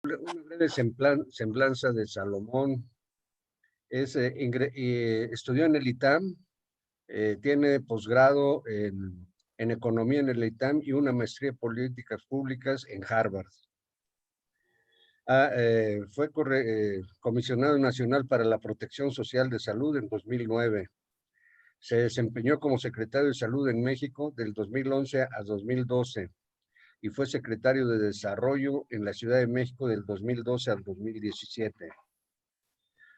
Una breve semblanza de Salomón. Estudió en el ITAM, tiene posgrado en economía en el ITAM y una maestría en políticas públicas en Harvard. Fue comisionado nacional para la protección social de salud en 2009. Se desempeñó como secretario de salud en México del 2011 a 2012 y fue secretario de Desarrollo en la Ciudad de México del 2012 al 2017.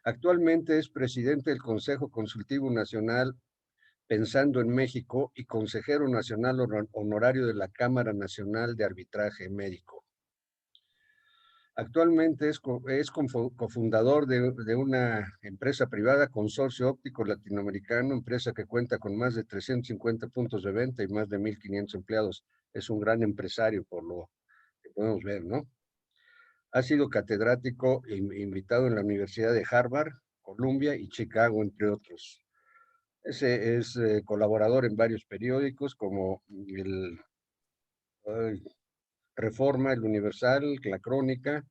Actualmente es presidente del Consejo Consultivo Nacional Pensando en México y consejero nacional honorario de la Cámara Nacional de Arbitraje Médico. Actualmente es cofundador de una empresa privada, Consorcio Óptico Latinoamericano, empresa que cuenta con más de 350 puntos de venta y más de 1,500 empleados. Es un gran empresario por lo que podemos ver, ¿no? Ha sido catedrático e invitado en la Universidad de Harvard, Columbia y Chicago, entre otros. Es colaborador en varios periódicos como el Reforma, el Universal, la Crónica.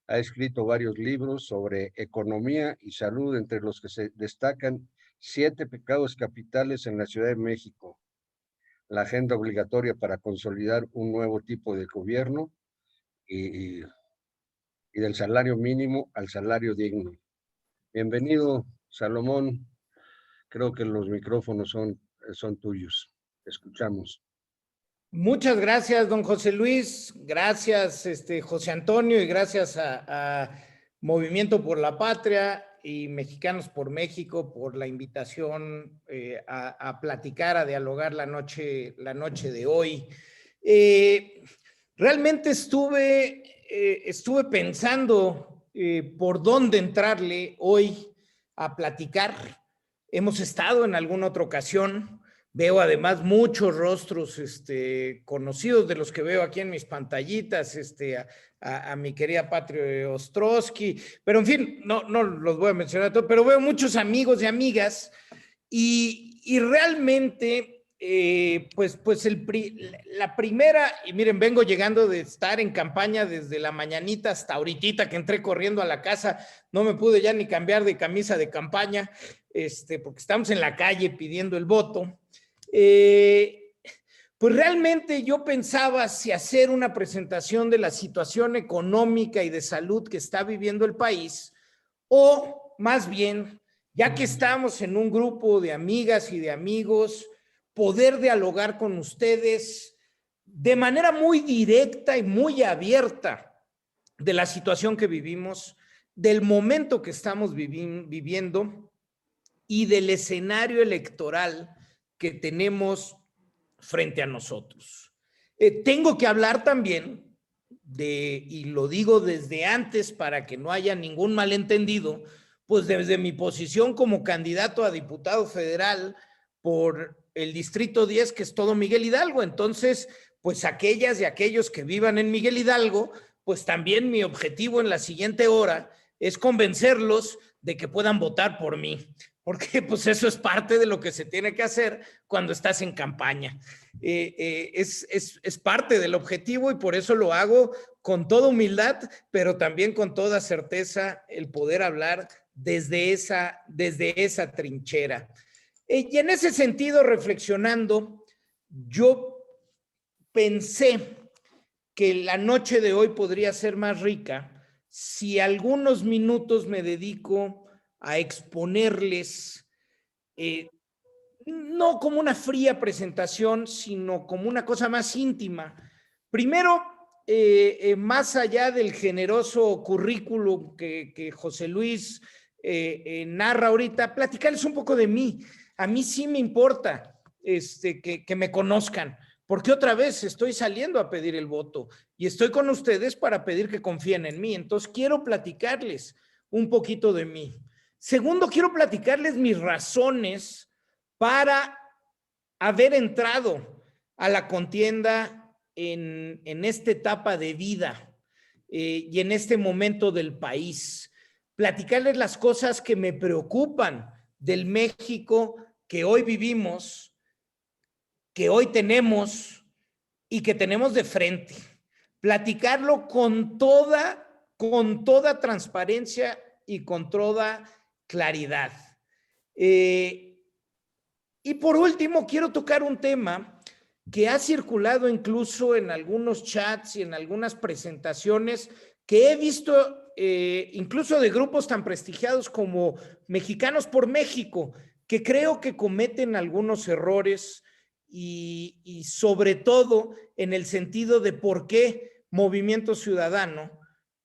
Ha escrito varios libros sobre economía y salud, entre los que se destacan 7 pecados capitales en la Ciudad de México, la agenda obligatoria para consolidar un nuevo tipo de gobierno y del salario mínimo al salario digno. Bienvenido, Salomón. Creo que los micrófonos son tuyos. Te escuchamos. Muchas gracias, don José Luis. Gracias, José Antonio, y gracias a Movimiento por la Patria y Mexicanos por México por la invitación a platicar, a dialogar la noche de hoy. Realmente estuve pensando por dónde entrarle hoy a platicar. Hemos estado en alguna otra ocasión. Veo además muchos rostros conocidos de los que veo aquí en mis pantallitas, a mi querida Patria Ostrowski, pero en fin, no los voy a mencionar todos, pero veo muchos amigos y amigas y realmente, la primera, y miren, vengo llegando de estar en campaña desde la mañanita hasta ahorita que entré corriendo a la casa, no me pude ya ni cambiar de camisa de campaña, porque estamos en la calle pidiendo el voto. Pues realmente yo pensaba si hacer una presentación de la situación económica y de salud que está viviendo el país, o más bien, ya que estamos en un grupo de amigas y de amigos, poder dialogar con ustedes de manera muy directa y muy abierta de la situación que vivimos, del momento que estamos viviendo y del escenario electoral que tenemos frente a nosotros. Tengo que hablar también y lo digo desde antes para que no haya ningún malentendido, pues desde mi posición como candidato a diputado federal por el Distrito 10, que es todo Miguel Hidalgo. Entonces, pues aquellas y aquellos que vivan en Miguel Hidalgo, pues también mi objetivo en la siguiente hora es convencerlos de que puedan votar por mí, porque pues eso es parte de lo que se tiene que hacer cuando estás en campaña. Es parte del objetivo y por eso lo hago con toda humildad, pero también con toda certeza, el poder hablar desde esa trinchera. Y en ese sentido, reflexionando, yo pensé que la noche de hoy podría ser más rica si algunos minutos me dedico a exponerles, no como una fría presentación, sino como una cosa más íntima. Primero, más allá del generoso currículum que José Luis narra ahorita, platicarles un poco de mí. A mí sí me importa que me conozcan, porque otra vez estoy saliendo a pedir el voto y estoy con ustedes para pedir que confíen en mí. Entonces quiero platicarles un poquito de mí. Segundo, quiero platicarles mis razones para haber entrado a la contienda en esta etapa de vida y en este momento del país. Platicarles las cosas que me preocupan del México que hoy vivimos, que hoy tenemos y que tenemos de frente. Platicarlo con toda con toda transparencia y con toda claridad. Y por último, quiero tocar un tema que ha circulado incluso en algunos chats y en algunas presentaciones que he visto incluso de grupos tan prestigiados como Mexicanos por México, que creo que cometen algunos errores y sobre todo en el sentido de por qué Movimiento Ciudadano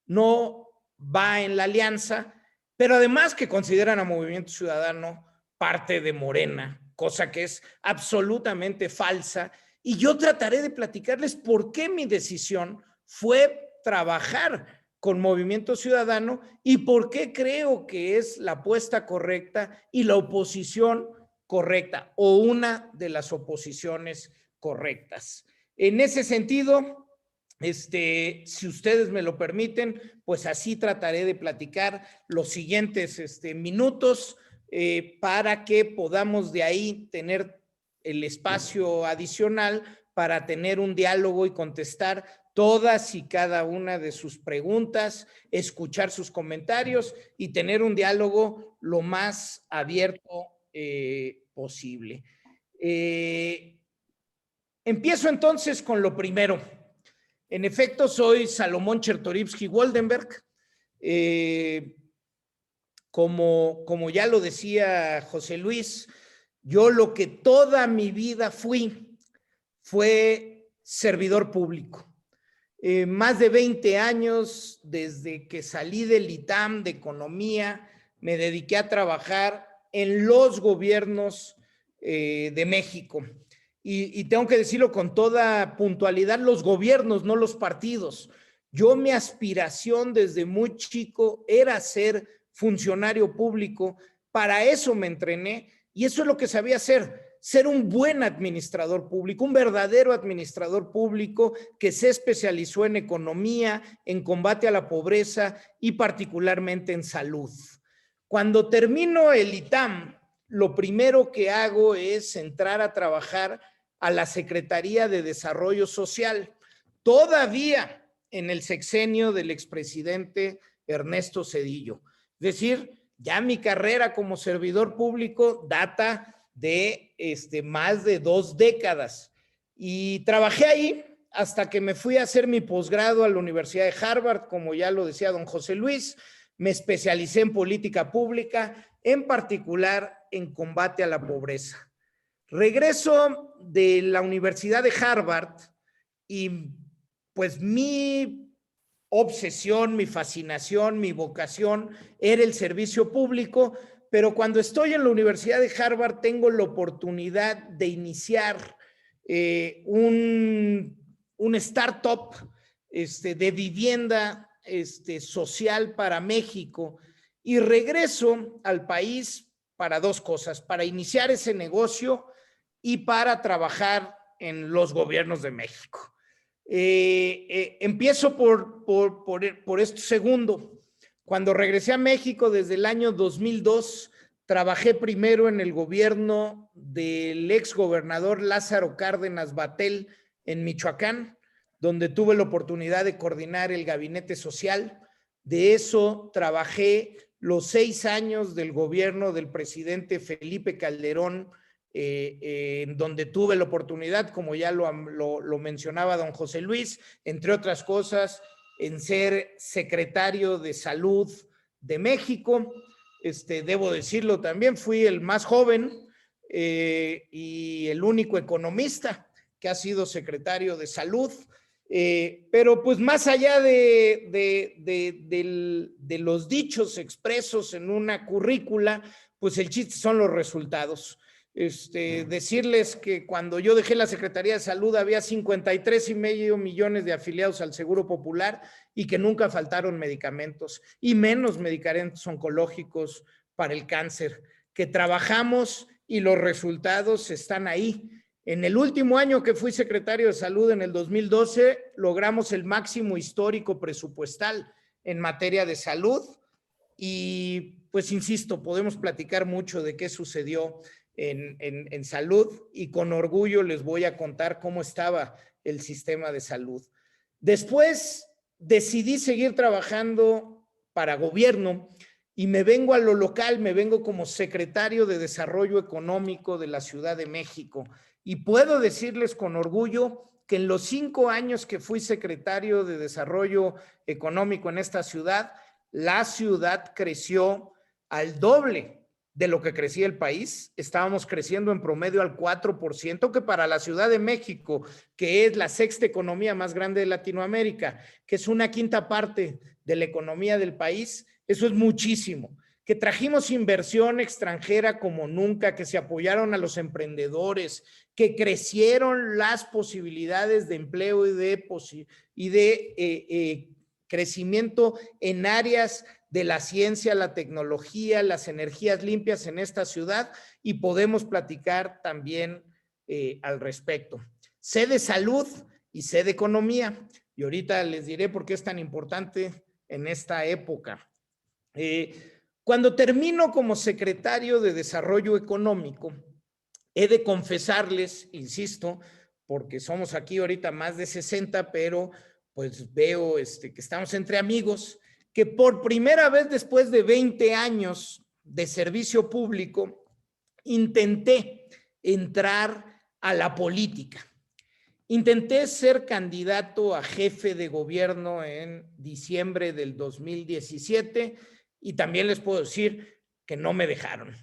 no va en la alianza, pero además que consideran a Movimiento Ciudadano parte de Morena, cosa que es absolutamente falsa. Y yo trataré de platicarles por qué mi decisión fue trabajar con Movimiento Ciudadano y por qué creo que es la apuesta correcta y la oposición correcta o una de las oposiciones correctas. En ese sentido, si ustedes me lo permiten, pues así trataré de platicar los siguientes minutos para que podamos de ahí tener el espacio adicional para tener un diálogo y contestar todas y cada una de sus preguntas, escuchar sus comentarios y tener un diálogo lo más abierto posible. Empiezo entonces con lo primero. En efecto, soy Salomón Chertorivsky-Woldenberg. Como ya lo decía José Luis, yo lo que toda mi vida fue servidor público. Más de 20 años desde que salí del ITAM de Economía, me dediqué a trabajar en los gobiernos de México. Y tengo que decirlo con toda puntualidad, los gobiernos, no los partidos. Mi aspiración desde muy chico era ser funcionario público, para eso me entrené y eso es lo que sabía hacer, ser un buen administrador público, un verdadero administrador público que se especializó en economía, en combate a la pobreza y particularmente en salud. Cuando termino el ITAM, lo primero que hago es entrar a trabajar a la Secretaría de Desarrollo Social, todavía en el sexenio del expresidente Ernesto Zedillo. Es decir, ya mi carrera como servidor público data de más de 2 décadas. Y trabajé ahí hasta que me fui a hacer mi posgrado a la Universidad de Harvard, como ya lo decía don José Luis. Me especialicé en política pública, en particular en combate a la pobreza. Regreso de la Universidad de Harvard y pues mi obsesión, mi fascinación, mi vocación era el servicio público, pero cuando estoy en la Universidad de Harvard tengo la oportunidad de iniciar un startup de vivienda social para México y regreso al país para 2 cosas, para iniciar ese negocio y para trabajar en los gobiernos de México. Empiezo por esto segundo. Cuando regresé a México desde el año 2002, trabajé primero en el gobierno del exgobernador Lázaro Cárdenas Battel en Michoacán, donde tuve la oportunidad de coordinar el gabinete social. De eso trabajé los 6 años del gobierno del presidente Felipe Calderón, en donde tuve la oportunidad, como ya lo mencionaba don José Luis, entre otras cosas, en ser secretario de Salud de México. Debo decirlo también, fui el más joven y el único economista que ha sido secretario de Salud. Pero pues más allá de los dichos expresos en una currícula, pues el chiste son los resultados. Decirles que cuando yo dejé la Secretaría de Salud había 53.5 millones de afiliados al Seguro Popular y que nunca faltaron medicamentos y menos medicamentos oncológicos para el cáncer, que trabajamos y los resultados están ahí. En el último año que fui secretario de Salud, en el 2012, logramos el máximo histórico presupuestal en materia de salud y pues insisto, podemos platicar mucho de qué sucedió en salud y con orgullo les voy a contar cómo estaba el sistema de salud. Después decidí seguir trabajando para gobierno y me vengo a lo local, me vengo como secretario de Desarrollo Económico de la Ciudad de México. Y puedo decirles con orgullo que en los 5 años que fui secretario de Desarrollo Económico en esta ciudad, la ciudad creció al doble de lo que crecía el país. Estábamos creciendo en promedio al 4%, que para la Ciudad de México, que es la 6ª economía más grande de Latinoamérica, que es una 1/5 parte de la economía del país, eso es muchísimo. Que trajimos inversión extranjera como nunca, que se apoyaron a los emprendedores, que crecieron las posibilidades de empleo y de crecimiento en áreas de la ciencia, la tecnología, las energías limpias en esta ciudad, y podemos platicar también al respecto. Sé de salud y sé de economía, y ahorita les diré por qué es tan importante en esta época. Cuando termino como secretario de Desarrollo Económico, he de confesarles, insisto, porque somos aquí ahorita más de 60, pero pues veo que estamos entre amigos, que por primera vez después de 20 años de servicio público, intenté entrar a la política. Intenté ser candidato a jefe de gobierno en diciembre del 2017 y también les puedo decir que no me dejaron.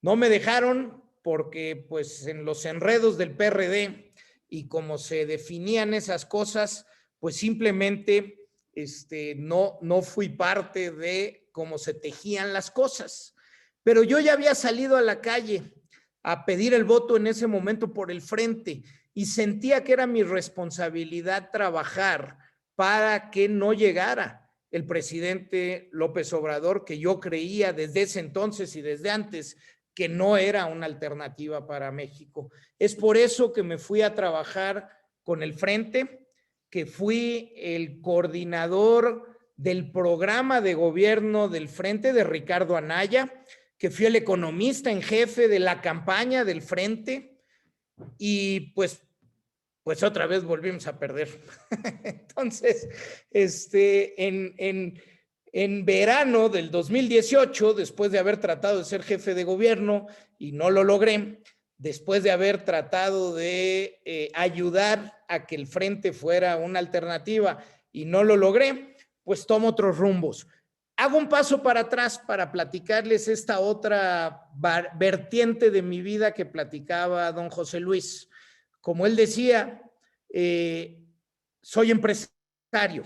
No me dejaron porque pues en los enredos del PRD y como se definían esas cosas, pues simplemente no fui parte de cómo se tejían las cosas. Pero yo ya había salido a la calle a pedir el voto en ese momento por el Frente y sentía que era mi responsabilidad trabajar para que no llegara el presidente López Obrador, que yo creía desde ese entonces y desde antes que no era una alternativa para México. Es por eso que me fui a trabajar con el Frente, que fui el coordinador del programa de gobierno del Frente de Ricardo Anaya, que fui el economista en jefe de la campaña del Frente, y pues otra vez volvimos a perder. Entonces, en verano del 2018, después de haber tratado de ser jefe de gobierno y no lo logré, después de haber tratado de ayudar a que el Frente fuera una alternativa y no lo logré, pues tomo otros rumbos. Hago un paso para atrás para platicarles esta otra vertiente de mi vida que platicaba don José Luis. Como él decía, soy empresario.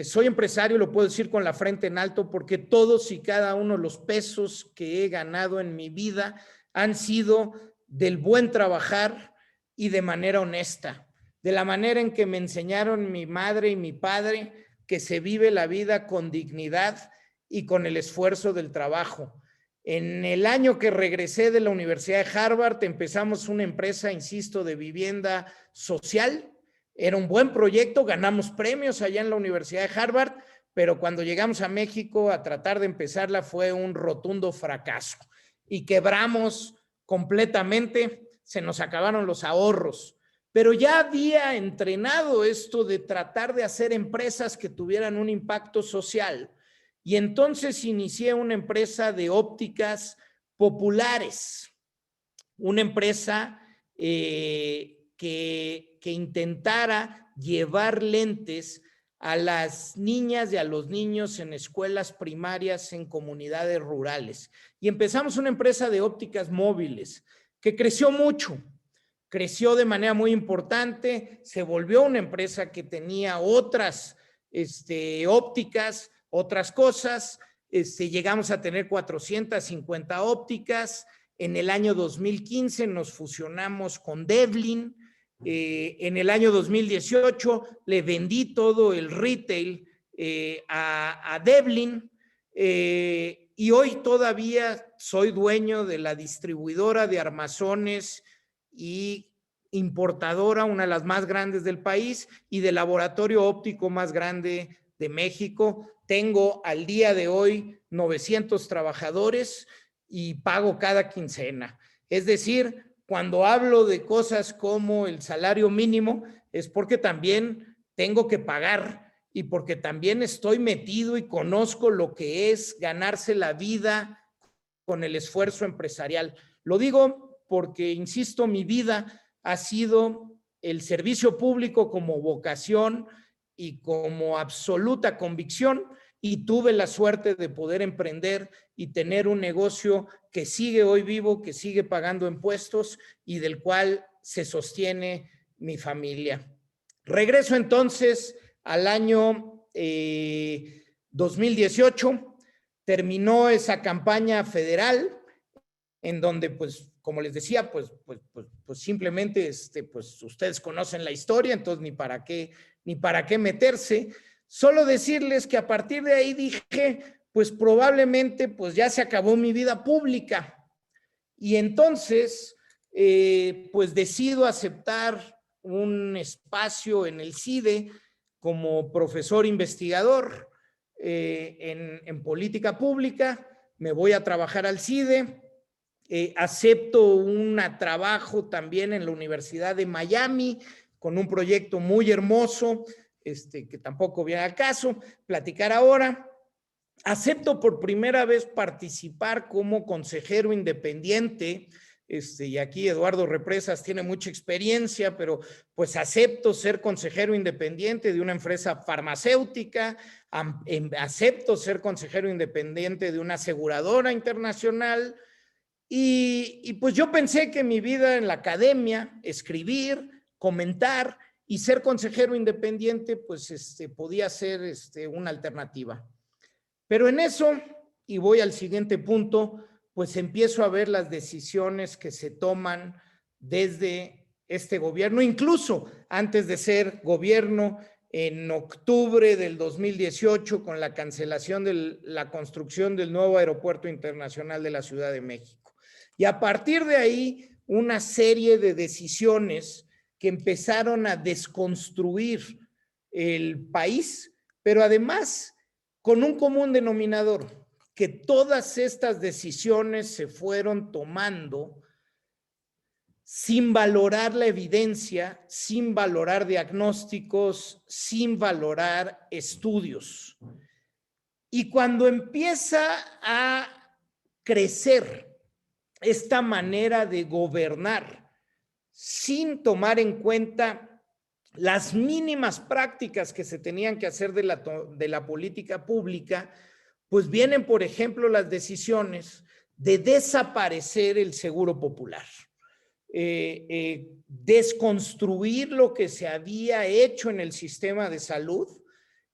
Soy empresario, lo puedo decir con la frente en alto, porque todos y cada uno de los pesos que he ganado en mi vida han sido del buen trabajar y de manera honesta, de la manera en que me enseñaron mi madre y mi padre, que se vive la vida con dignidad y con el esfuerzo del trabajo. En el año que regresé de la Universidad de Harvard, empezamos una empresa, insisto, de vivienda social. Era un buen proyecto, ganamos premios allá en la Universidad de Harvard, pero cuando llegamos a México a tratar de empezarla fue un rotundo fracaso y quebramos completamente, se nos acabaron los ahorros. Pero ya había entrenado esto de tratar de hacer empresas que tuvieran un impacto social. Y entonces inicié una empresa de ópticas populares, una empresa que intentara llevar lentes a las niñas y a los niños en escuelas primarias en comunidades rurales. Y empezamos una empresa de ópticas móviles que creció mucho. Creció de manera muy importante, se volvió una empresa que tenía otras ópticas, otras cosas. Llegamos a tener 450 ópticas. En el año 2015 nos fusionamos con Devlin. En el año 2018 le vendí todo el retail a Devlin. Y hoy todavía soy dueño de la distribuidora de armazones y importadora, una de las más grandes del país, y del laboratorio óptico más grande de México. Tengo al día de hoy 900 trabajadores y pago cada quincena. Es decir, cuando hablo de cosas como el salario mínimo, es porque también tengo que pagar y porque también estoy metido y conozco lo que es ganarse la vida con el esfuerzo empresarial. Lo digo porque, insisto, mi vida ha sido el servicio público como vocación y como absoluta convicción, y tuve la suerte de poder emprender y tener un negocio que sigue hoy vivo, que sigue pagando impuestos y del cual se sostiene mi familia. Regreso entonces al año 2018, terminó esa campaña federal en donde, pues, como les decía, pues simplemente, pues ustedes conocen la historia, entonces ni para qué meterse. Solo decirles que a partir de ahí dije, pues probablemente, pues ya se acabó mi vida pública. Y entonces, pues decido aceptar un espacio en el CIDE como profesor investigador en política pública. Me voy a trabajar al CIDE. Acepto un trabajo también en la Universidad de Miami con un proyecto muy hermoso, que tampoco viene al caso platicar ahora. Acepto por primera vez participar como consejero independiente, y aquí Eduardo Represas tiene mucha experiencia, pero pues acepto ser consejero independiente de una empresa farmacéutica, acepto ser consejero independiente de una aseguradora internacional. Y pues yo pensé que mi vida en la academia, escribir, comentar y ser consejero independiente, pues podía ser una alternativa. Pero en eso, y voy al siguiente punto, pues empiezo a ver las decisiones que se toman desde este gobierno, incluso antes de ser gobierno, en octubre del 2018, con la cancelación de la construcción del nuevo aeropuerto internacional de la Ciudad de México. Y a partir de ahí, una serie de decisiones que empezaron a desconstruir el país, pero además con un común denominador, que todas estas decisiones se fueron tomando sin valorar la evidencia, sin valorar diagnósticos, sin valorar estudios. Y cuando empieza a crecer esta manera de gobernar sin tomar en cuenta las mínimas prácticas que se tenían que hacer de la política pública, pues vienen, por ejemplo, las decisiones de desaparecer el seguro popular, desconstruir lo que se había hecho en el sistema de salud,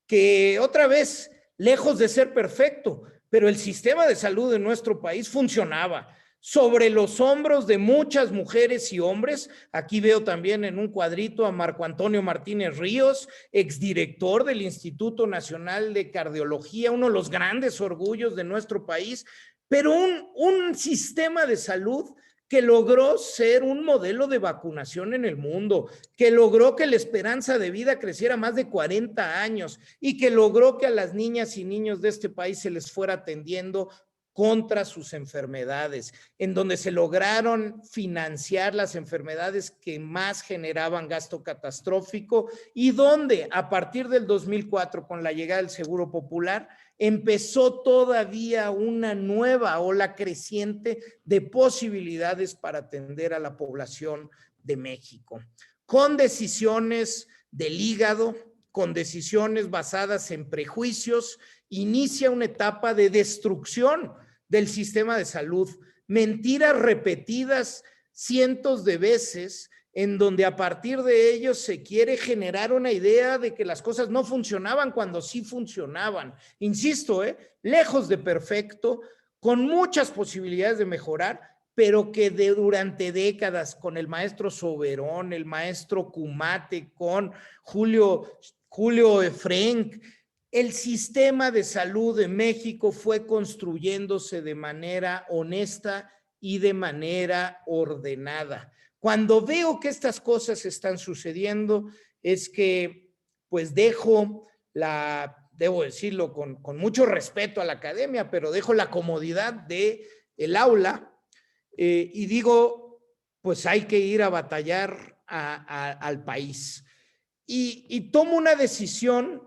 que otra vez, lejos de ser perfecto, pero el sistema de salud de nuestro país funcionaba sobre los hombros de muchas mujeres y hombres. Aquí veo también en un cuadrito a Marco Antonio Martínez Ríos, exdirector del Instituto Nacional de Cardiología, uno de los grandes orgullos de nuestro país, pero un sistema de salud que logró ser un modelo de vacunación en el mundo, que logró que la esperanza de vida creciera más de 40 años y que logró que a las niñas y niños de este país se les fuera atendiendo contra sus enfermedades, en donde se lograron financiar las enfermedades que más generaban gasto catastrófico y donde a partir del 2004, con la llegada del Seguro Popular, empezó todavía una nueva ola creciente de posibilidades para atender a la población de México, con decisiones del hígado, con decisiones basadas en prejuicios. Inicia una etapa de destrucción del sistema de salud, mentiras repetidas cientos de veces, en donde a partir de ello se quiere generar una idea de que las cosas no funcionaban cuando sí funcionaban. Insisto, lejos de perfecto, con muchas posibilidades de mejorar, pero que durante décadas con el maestro Soberón, el maestro Cumate, con Julio Efrenk, el sistema de salud de México fue construyéndose de manera honesta y de manera ordenada. Cuando veo que estas cosas están sucediendo, es que pues debo decirlo con mucho respeto a la academia, pero dejo la comodidad del aula y digo, pues hay que ir a batallar al país. Y tomo una decisión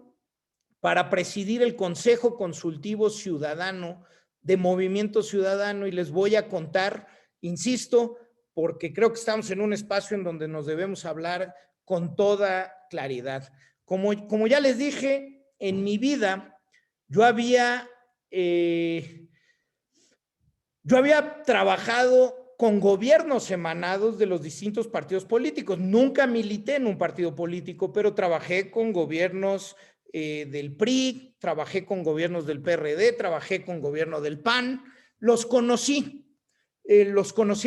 para presidir el Consejo Consultivo Ciudadano de Movimiento Ciudadano, y les voy a contar, insisto, porque creo que estamos en un espacio en donde nos debemos hablar con toda claridad. Como ya les dije, en mi vida yo había trabajado con gobiernos emanados de los distintos partidos políticos. Nunca milité en un partido político, pero trabajé con gobiernos del PRI, trabajé con gobiernos del PRD, trabajé con gobierno del PAN, los conocí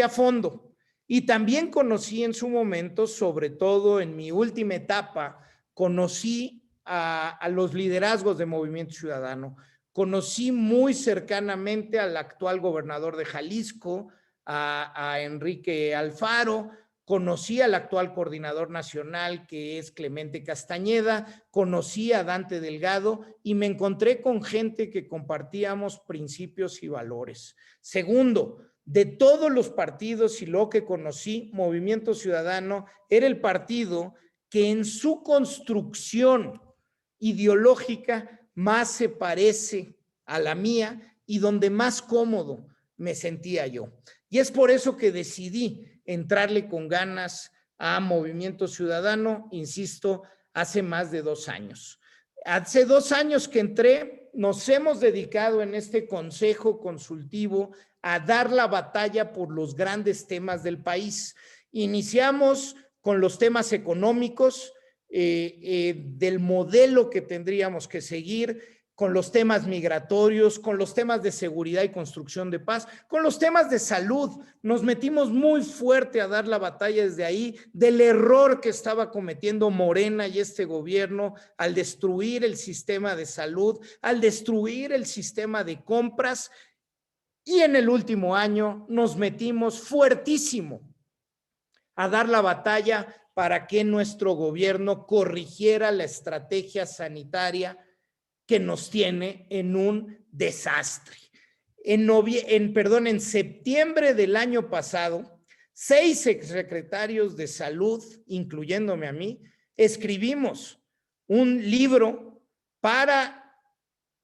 a fondo. Y también conocí en su momento, sobre todo en mi última etapa, conocí a los liderazgos de Movimiento Ciudadano. Conocí muy cercanamente al actual gobernador de Jalisco, a Enrique Alfaro, conocí al actual coordinador nacional, que es Clemente Castañeda, conocí a Dante Delgado y me encontré con gente que compartíamos principios y valores. Segundo, de todos los partidos y lo que conocí, Movimiento Ciudadano era el partido que en su construcción ideológica más se parece a la mía y donde más cómodo me sentía yo. Y es por eso que decidí entrarle con ganas a Movimiento Ciudadano, insisto, hace más de 2 años. Hace 2 años que entré, nos hemos dedicado en este consejo consultivo a dar la batalla por los grandes temas del país. Iniciamos con los temas económicos, del modelo que tendríamos que seguir, con los temas migratorios, con los temas de seguridad y construcción de paz, con los temas de salud. Nos metimos muy fuerte a dar la batalla desde ahí del error que estaba cometiendo Morena y este gobierno al destruir el sistema de salud, al destruir el sistema de compras. Y en el último año nos metimos fuertísimo a dar la batalla para que nuestro gobierno corrigiera la estrategia sanitaria que nos tiene en un desastre. En septiembre del año pasado, 6 exsecretarios de salud, incluyéndome a mí, escribimos un libro para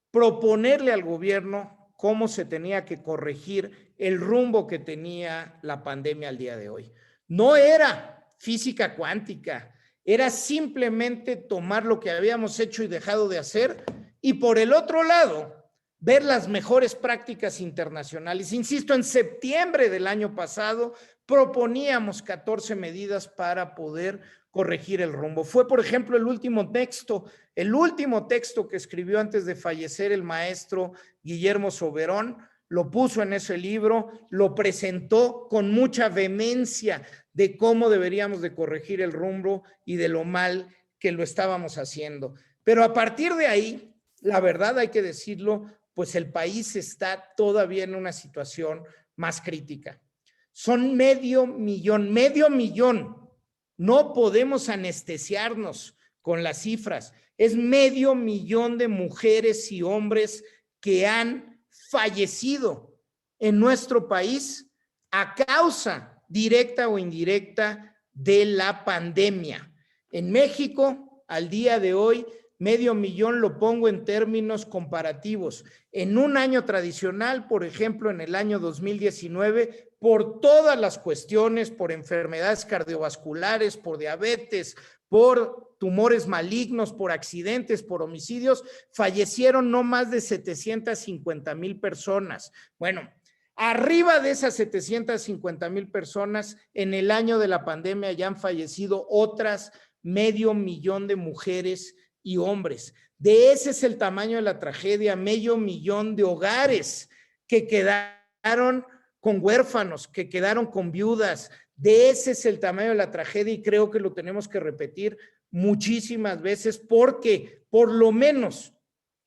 proponerle al gobierno cómo se tenía que corregir el rumbo que tenía la pandemia al día de hoy. No era física cuántica, era simplemente tomar lo que habíamos hecho y dejado de hacer y por el otro lado, ver las mejores prácticas internacionales. Insisto, en septiembre del año pasado proponíamos 14 medidas para poder corregir el rumbo. Fue, por ejemplo, el último texto que escribió antes de fallecer el maestro Guillermo Soberón, lo puso en ese libro, lo presentó con mucha vehemencia de cómo deberíamos de corregir el rumbo y de lo mal que lo estábamos haciendo. Pero a partir de ahí, la verdad hay que decirlo, pues el país está todavía en una situación más crítica. Son medio millón. No podemos anestesiarnos con las cifras. Es 500 000 de mujeres y hombres que han fallecido en nuestro país a causa directa o indirecta de la pandemia. En México, al día de hoy, 500 000 lo pongo en términos comparativos. En un año tradicional, por ejemplo, en el año 2019, por todas las cuestiones, por enfermedades cardiovasculares, por diabetes, por tumores malignos, por accidentes, por homicidios, fallecieron no más de 750,000 personas. Bueno, arriba de esas 750,000 personas, en el año de la pandemia ya han fallecido otras 500 000 de mujeres y hombres. De ese es el tamaño de la tragedia, 500 000 de hogares que quedaron con huérfanos, que quedaron con viudas. De ese es el tamaño de la tragedia y creo que lo tenemos que repetir muchísimas veces porque por lo menos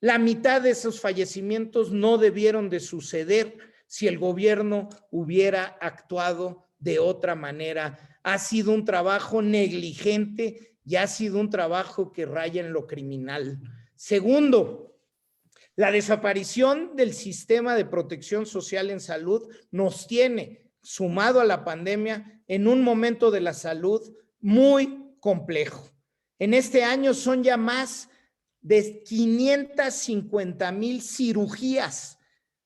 la mitad de esos fallecimientos no debieron de suceder si el gobierno hubiera actuado de otra manera. Ha sido un trabajo negligente y ha sido un trabajo que raya en lo criminal. Segundo, la desaparición del sistema de protección social en salud nos tiene, sumado a la pandemia, en un momento de la salud muy complejo. En este año son ya más de 550,000 cirugías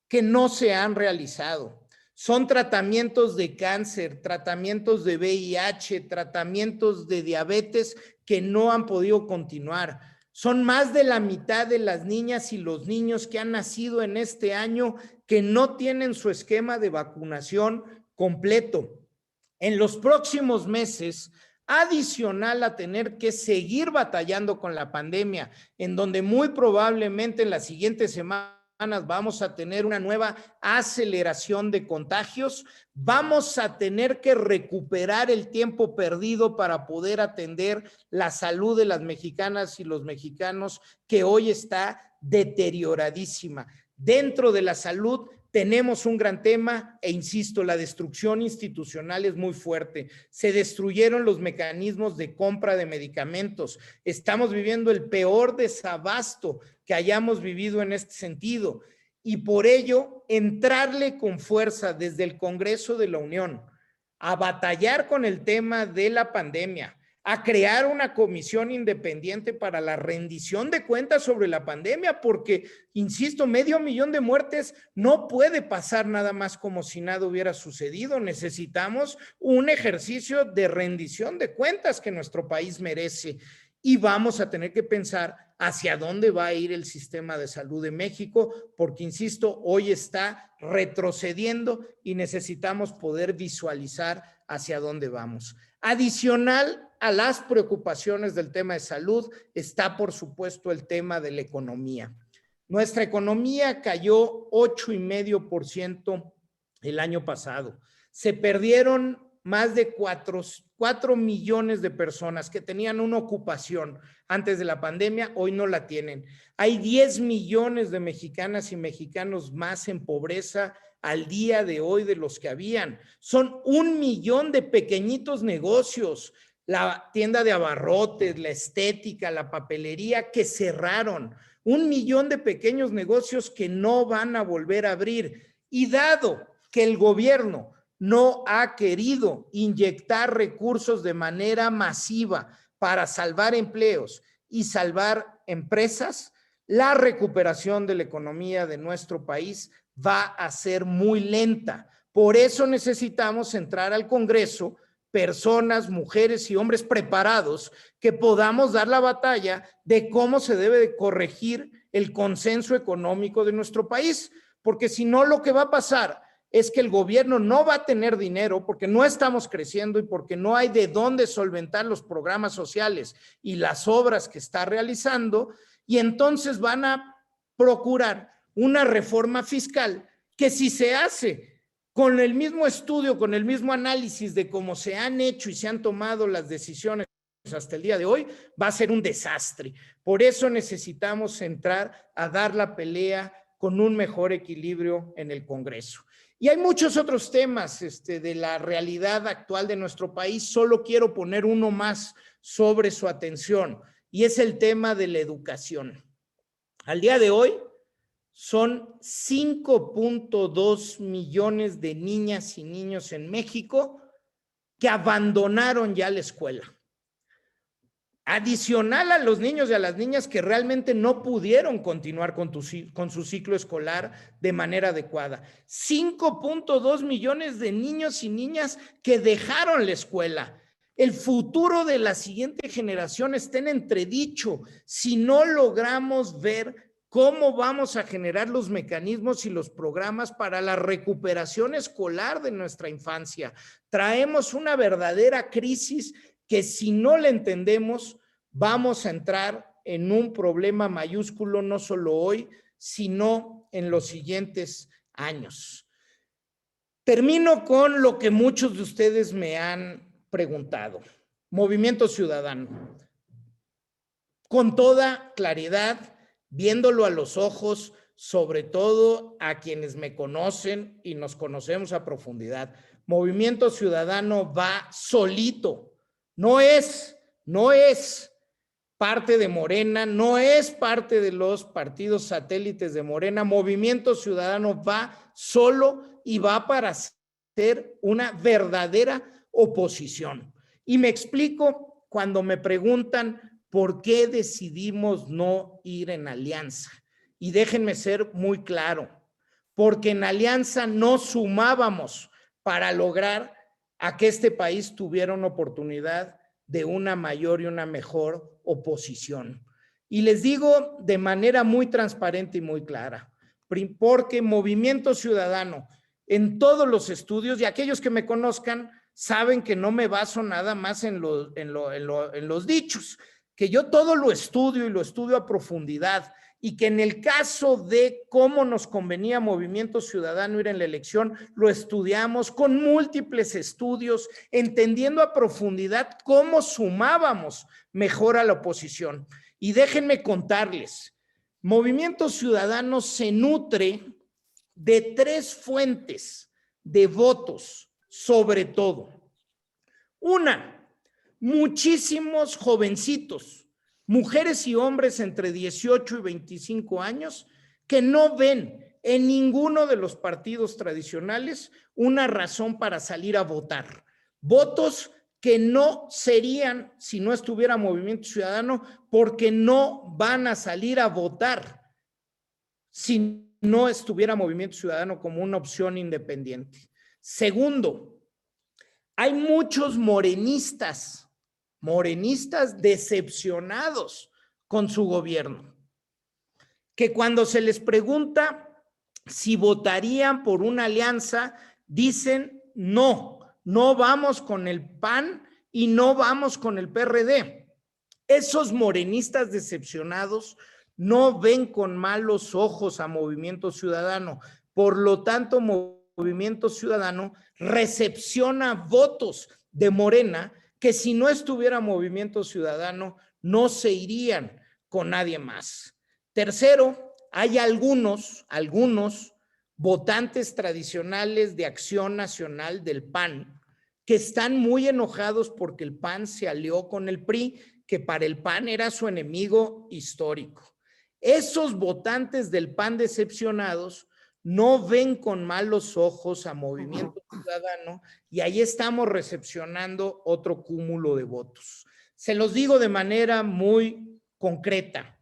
que no se han realizado. Son tratamientos de cáncer, tratamientos de VIH, tratamientos de diabetes que no han podido continuar. Son más de la mitad de las niñas y los niños que han nacido en este año que no tienen su esquema de vacunación completo. En los próximos meses, adicional a tener que seguir batallando con la pandemia, en donde muy probablemente en las siguientes semanas vamos a tener una nueva aceleración de contagios, vamos a tener que recuperar el tiempo perdido para poder atender la salud de las mexicanas y los mexicanos, que hoy está deterioradísima. Dentro de la salud tenemos un gran tema e insisto, la destrucción institucional es muy fuerte. Se destruyeron los mecanismos de compra de medicamentos. Estamos viviendo el peor desabasto que hayamos vivido en este sentido y por ello entrarle con fuerza desde el Congreso de la Unión a batallar con el tema de la pandemia, a crear una comisión independiente para la rendición de cuentas sobre la pandemia, porque, insisto, 500,000 de muertes no puede pasar nada más como si nada hubiera sucedido. Necesitamos un ejercicio de rendición de cuentas que nuestro país merece y vamos a tener que pensar hacia dónde va a ir el sistema de salud de México, porque, insisto, hoy está retrocediendo y necesitamos poder visualizar hacia dónde vamos. Adicional a las preocupaciones del tema de salud está, por supuesto, el tema de la economía. Nuestra economía cayó 8,5% el año pasado. Se perdieron más de 4 millones de personas que tenían una ocupación antes de la pandemia, hoy no la tienen. Hay 10 millones de mexicanas y mexicanos más en pobreza al día de hoy de los que habían. Son 1 millón de pequeñitos negocios, la tienda de abarrotes, la estética, la papelería que cerraron. 1 millón de pequeños negocios que no van a volver a abrir. Y dado que el gobierno no ha querido inyectar recursos de manera masiva para salvar empleos y salvar empresas, la recuperación de la economía de nuestro país va a ser muy lenta. Por eso necesitamos entrar al Congreso personas, mujeres y hombres preparados que podamos dar la batalla de cómo se debe de corregir el consenso económico de nuestro país, porque si no, lo que va a pasar es que el gobierno no va a tener dinero porque no estamos creciendo y porque no hay de dónde solventar los programas sociales y las obras que está realizando, y entonces van a procurar una reforma fiscal que, si se hace con el mismo estudio, con el mismo análisis de cómo se han hecho y se han tomado las decisiones hasta el día de hoy, va a ser un desastre. Por eso necesitamos entrar a dar la pelea con un mejor equilibrio en el Congreso. Y hay muchos otros temas de la realidad actual de nuestro país. Solo quiero poner uno más sobre su atención, y es el tema de la educación. Al día de hoy son 5.2 millones de niñas y niños en México que abandonaron ya la escuela. Adicional a los niños y a las niñas que realmente no pudieron continuar con su ciclo escolar de manera adecuada. 5.2 millones de niños y niñas que dejaron la escuela. El futuro de la siguiente generación está en entredicho si no logramos ver cómo vamos a generar los mecanismos y los programas para la recuperación escolar de nuestra infancia. Traemos una verdadera crisis que, si no la entendemos, vamos a entrar en un problema mayúsculo, no solo hoy, sino en los siguientes años. Termino con lo que muchos de ustedes me han preguntado. Movimiento Ciudadano. Con toda claridad, viéndolo a los ojos, sobre todo a quienes me conocen y nos conocemos a profundidad, Movimiento Ciudadano va solito. No es parte de Morena, no es parte de los partidos satélites de Morena. Movimiento Ciudadano va solo y va para ser una verdadera oposición. Y me explico cuando me preguntan ¿por qué decidimos no ir en alianza? Y déjenme ser muy claro, porque en alianza no sumábamos para lograr a que este país tuviera una oportunidad de una mayor y una mejor oposición. Y les digo de manera muy transparente y muy clara, porque Movimiento Ciudadano, en todos los estudios, y aquellos que me conozcan saben que no me baso nada más en los dichos, que yo todo lo estudio y lo estudio a profundidad, y que en el caso de cómo nos convenía Movimiento Ciudadano ir en la elección, lo estudiamos con múltiples estudios, entendiendo a profundidad cómo sumábamos mejor a la oposición. Y déjenme contarles, Movimiento Ciudadano se nutre de 3 fuentes de votos, sobre todo. Una, muchísimos jovencitos, mujeres y hombres entre 18 y 25 años, que no ven en ninguno de los partidos tradicionales una razón para salir a votar. Votos que no serían si no estuviera Movimiento Ciudadano, porque no van a salir a votar si no estuviera Movimiento Ciudadano como una opción independiente. Segundo, hay muchos morenistas decepcionados con su gobierno, que cuando se les pregunta si votarían por una alianza, dicen no, no vamos con el PAN y no vamos con el PRD. Esos morenistas decepcionados no ven con malos ojos a Movimiento Ciudadano. Por lo tanto, Movimiento Ciudadano recepciona votos de Morena que si no estuviera Movimiento Ciudadano no se irían con nadie más. Tercero, hay algunos votantes tradicionales de Acción Nacional del PAN que están muy enojados porque el PAN se alió con el PRI, que para el PAN era su enemigo histórico. Esos votantes del PAN decepcionados no ven con malos ojos a Movimiento Ciudadano y ahí estamos recepcionando otro cúmulo de votos. Se los digo de manera muy concreta.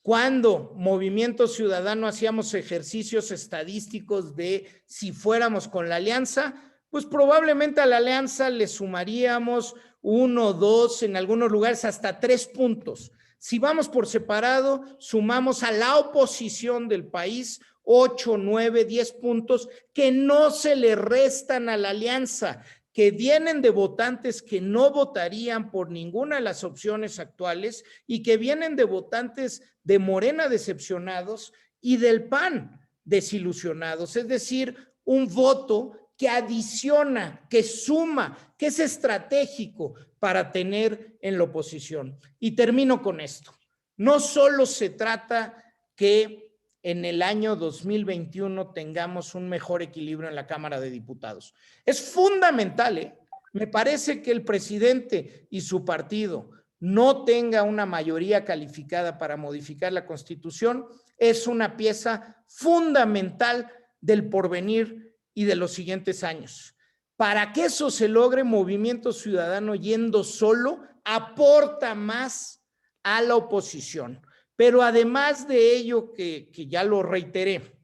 Cuando Movimiento Ciudadano hacíamos ejercicios estadísticos de si fuéramos con la alianza, pues probablemente a la alianza le sumaríamos 1, 2, en algunos lugares hasta 3 puntos. Si vamos por separado, sumamos a la oposición del país 8, 9, 10 puntos que no se le restan a la alianza, que vienen de votantes que no votarían por ninguna de las opciones actuales y que vienen de votantes de Morena decepcionados y del PAN desilusionados. Es decir, un voto que adiciona, que suma, que es estratégico para tener en la oposición. Y termino con esto. No solo se trata que en el año 2021 tengamos un mejor equilibrio en la Cámara de Diputados. Es fundamental, me parece que el presidente y su partido no tenga una mayoría calificada para modificar la Constitución, es una pieza fundamental del porvenir y de los siguientes años. Para que eso se logre, Movimiento Ciudadano yendo solo aporta más a la oposición. Pero además de ello, que ya lo reiteré,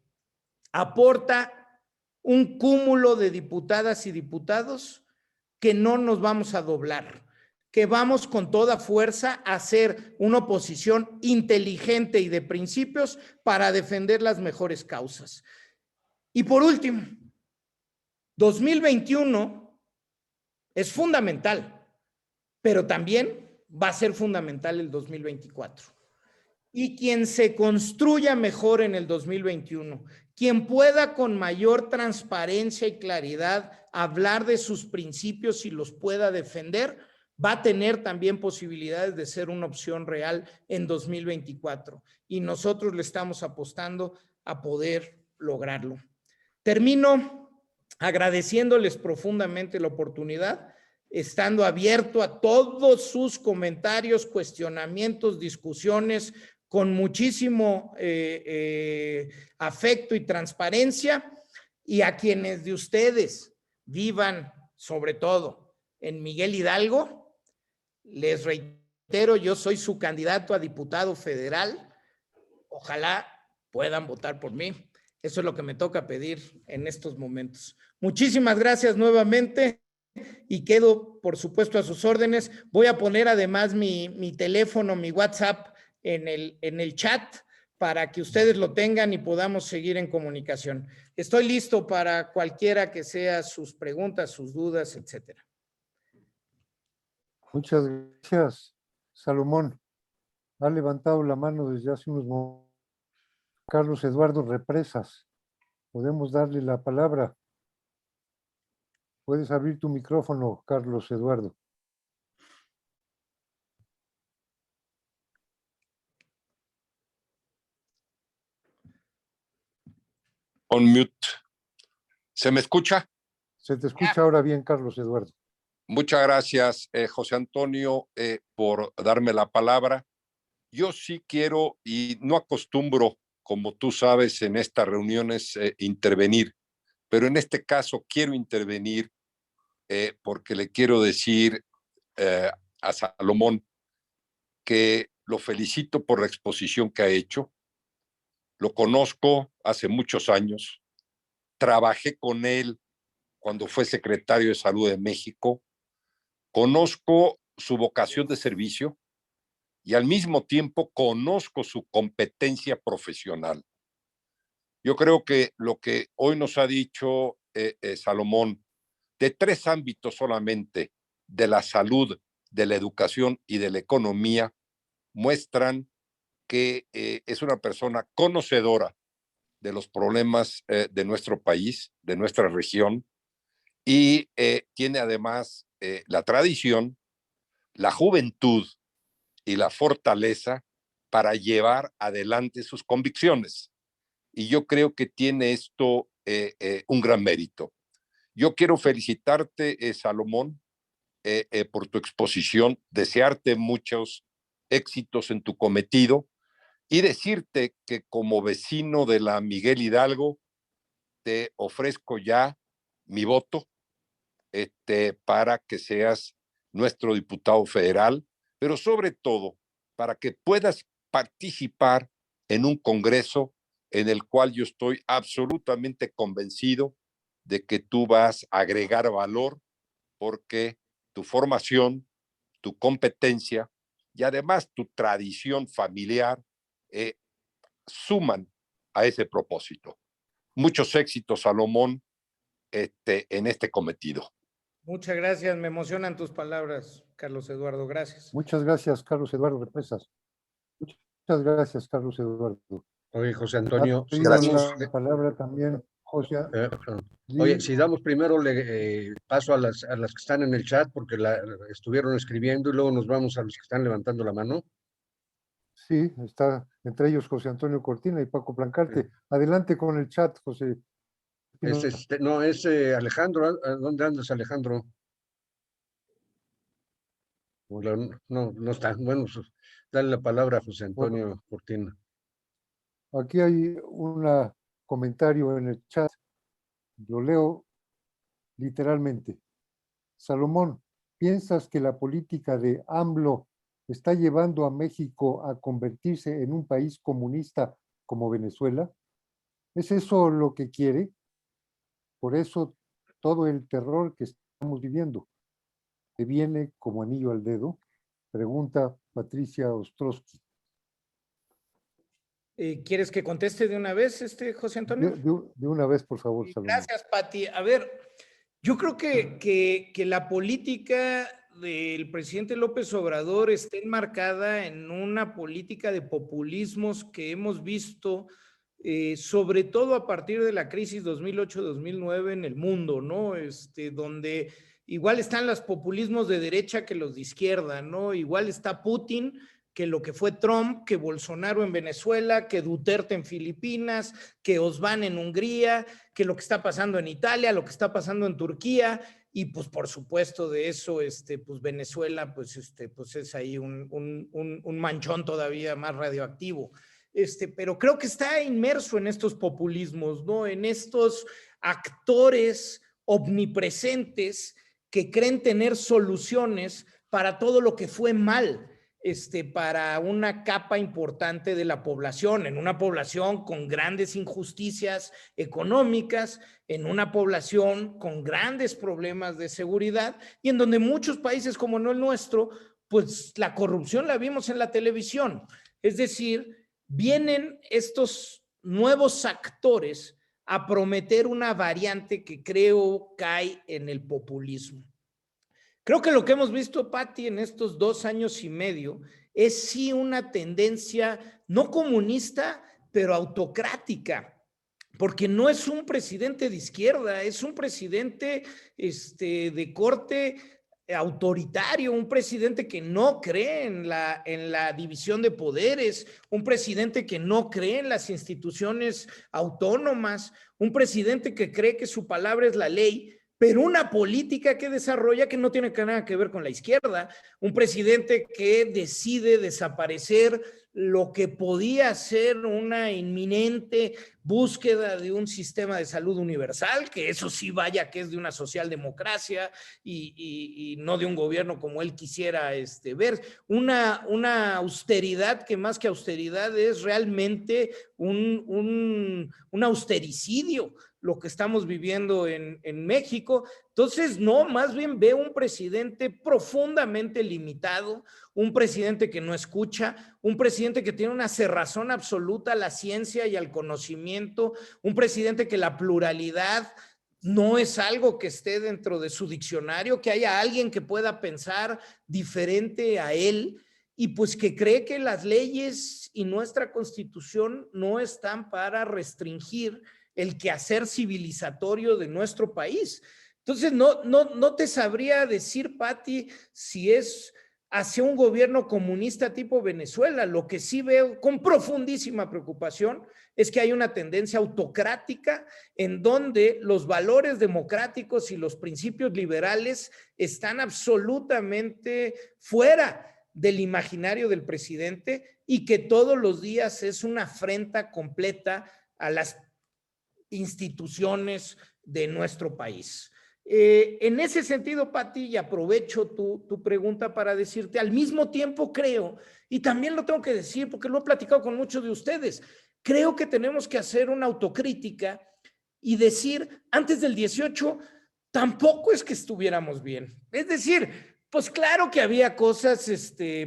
aporta un cúmulo de diputadas y diputados que no nos vamos a doblar, que vamos con toda fuerza a hacer una oposición inteligente y de principios para defender las mejores causas. Y por último, 2021 es fundamental, pero también va a ser fundamental el 2024. Y quien se construya mejor en el 2021, quien pueda con mayor transparencia y claridad hablar de sus principios y los pueda defender, va a tener también posibilidades de ser una opción real en 2024. Y nosotros le estamos apostando a poder lograrlo. Termino agradeciéndoles profundamente la oportunidad, estando abierto a todos sus comentarios, cuestionamientos, discusiones, con muchísimo afecto y transparencia, y a quienes de ustedes vivan, sobre todo en Miguel Hidalgo, les reitero reitero, yo soy su candidato a diputado federal. Ojalá puedan votar por mí. Eso es lo que me toca pedir en estos momentos. Muchísimas gracias nuevamente y quedo, por supuesto, a sus órdenes. Voy a poner además mi teléfono, mi WhatsApp en el chat para que ustedes lo tengan y podamos seguir en comunicación. Estoy listo para cualquiera que sea sus preguntas, sus dudas, etcétera. Muchas gracias, Salomón. Ha levantado la mano desde hace unos momentos. Carlos Eduardo Represas. Podemos darle la palabra. Puedes abrir tu micrófono, Carlos Eduardo. On mute. ¿Se me escucha? Se te escucha ahora bien, Carlos Eduardo. Muchas gracias, José Antonio, por darme la palabra. Yo sí quiero, y no acostumbro, como tú sabes, en estas reuniones intervenir, pero en este caso quiero intervenir porque le quiero decir a Salomón que lo felicito por la exposición que ha hecho. Lo conozco hace muchos años. Trabajé con él cuando fue secretario de Salud de México. Conozco su vocación de servicio y al mismo tiempo conozco su competencia profesional. Yo creo que lo que hoy nos ha dicho Salomón, de 3 ámbitos solamente, de la salud, de la educación y de la economía, muestran que es una persona conocedora de los problemas de nuestro país, de nuestra región, y tiene además la tradición, la juventud y la fortaleza para llevar adelante sus convicciones. Y yo creo que tiene esto un gran mérito. Yo quiero felicitarte, Salomón, por tu exposición, desearte muchos éxitos en tu cometido y decirte que como vecino de la Miguel Hidalgo, te ofrezco ya mi voto para que seas nuestro diputado federal, pero sobre todo para que puedas participar en un congreso en el cual yo estoy absolutamente convencido de que tú vas a agregar valor porque tu formación, tu competencia y además tu tradición familiar suman a ese propósito. Muchos éxitos, Salomón, en este cometido. Muchas gracias. Me emocionan tus palabras, Carlos Eduardo. Gracias. Muchas gracias, Carlos Eduardo Represas. Muchas gracias, Carlos Eduardo. Oye, José Antonio, Ha si pedido damos, la palabra también, José. oye, si damos primero paso a las que están en el chat porque estuvieron escribiendo y luego nos vamos a los que están levantando la mano. Sí, está entre ellos José Antonio Cortina y Paco Plancarte. Sí. Adelante con el chat, José. No, es Alejandro. ¿Dónde andas, Alejandro? No está. Bueno, dale la palabra a José Bueno, Antonio Cortina. aquí hay un comentario en el chat. Lo leo literalmente. Salomón, ¿piensas que la política de AMLO está llevando a México a convertirse en un país comunista como Venezuela? ¿Es eso lo que quiere? Por eso todo el terror que estamos viviendo te viene como anillo al dedo, pregunta Patricia Ostrowski. ¿Quieres que conteste de una vez, José Antonio? De una vez, por favor, Salomón. Gracias, Pati. A ver, yo creo que la política del presidente López Obrador está enmarcada en una política de populismos que hemos visto, sobre todo a partir de la crisis 2008-2009 en el mundo, ¿no? Donde igual están los populismos de derecha que los de izquierda, ¿no? Igual está Putin, que lo que fue Trump, que Bolsonaro en Venezuela, que Duterte en Filipinas, que Orbán en Hungría, que lo que está pasando en Italia, lo que está pasando en Turquía, y pues por supuesto de eso, pues Venezuela, pues es ahí un manchón todavía más radioactivo. Pero creo que está inmerso en estos populismos, ¿no? En estos actores omnipresentes que creen tener soluciones para todo lo que fue mal. para una capa importante de la población, en una población con grandes injusticias económicas, en una población con grandes problemas de seguridad y en donde muchos países como no el nuestro, pues la corrupción la vimos en la televisión. Es decir, vienen estos nuevos actores a prometer una variante que creo cae en el populismo. Creo que lo que hemos visto, Pati, en estos 2 años y medio es sí una tendencia no comunista, pero autocrática, porque no es un presidente de izquierda, es un presidente de corte autoritario, un presidente que no cree en la división de poderes, un presidente que no cree en las instituciones autónomas, un presidente que cree que su palabra es la ley, pero una política que desarrolla que no tiene nada que ver con la izquierda, un presidente que decide desaparecer lo que podía ser una inminente búsqueda de un sistema de salud universal, que eso sí vaya que es de una socialdemocracia y no de un gobierno como él quisiera ver, una austeridad que más que austeridad es realmente un austericidio, lo que estamos viviendo en México. Entonces, no, más bien veo un presidente profundamente limitado, un presidente que no escucha, un presidente que tiene una cerrazón absoluta a la ciencia y al conocimiento, un presidente que la pluralidad no es algo que esté dentro de su diccionario, que haya alguien que pueda pensar diferente a él y pues que cree que las leyes y nuestra Constitución no están para restringir el quehacer civilizatorio de nuestro país. Entonces, no te sabría decir, Pati, si es hacia un gobierno comunista tipo Venezuela. Lo que sí veo con profundísima preocupación es que hay una tendencia autocrática en donde los valores democráticos y los principios liberales están absolutamente fuera del imaginario del presidente y que todos los días es una afrenta completa a las instituciones de nuestro país. En ese sentido, Pati, y aprovecho tu pregunta para decirte, al mismo tiempo creo, y también lo tengo que decir porque lo he platicado con muchos de ustedes, creo que tenemos que hacer una autocrítica y decir, antes del 18, tampoco es que estuviéramos bien. Es decir, pues claro que había cosas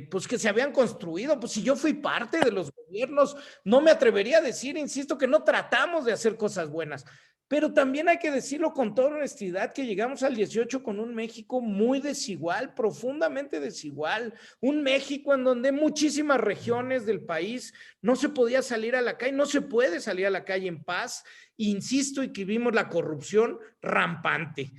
pues que se habían construido, pues si yo fui parte de los gobiernos, no me atrevería a decir, insisto, que no tratamos de hacer cosas buenas, pero también hay que decirlo con toda honestidad que llegamos al 18 con un México muy desigual, profundamente desigual, un México en donde muchísimas regiones del país no se podía salir a la calle, no se puede salir a la calle en paz, insisto, y que vimos la corrupción rampante.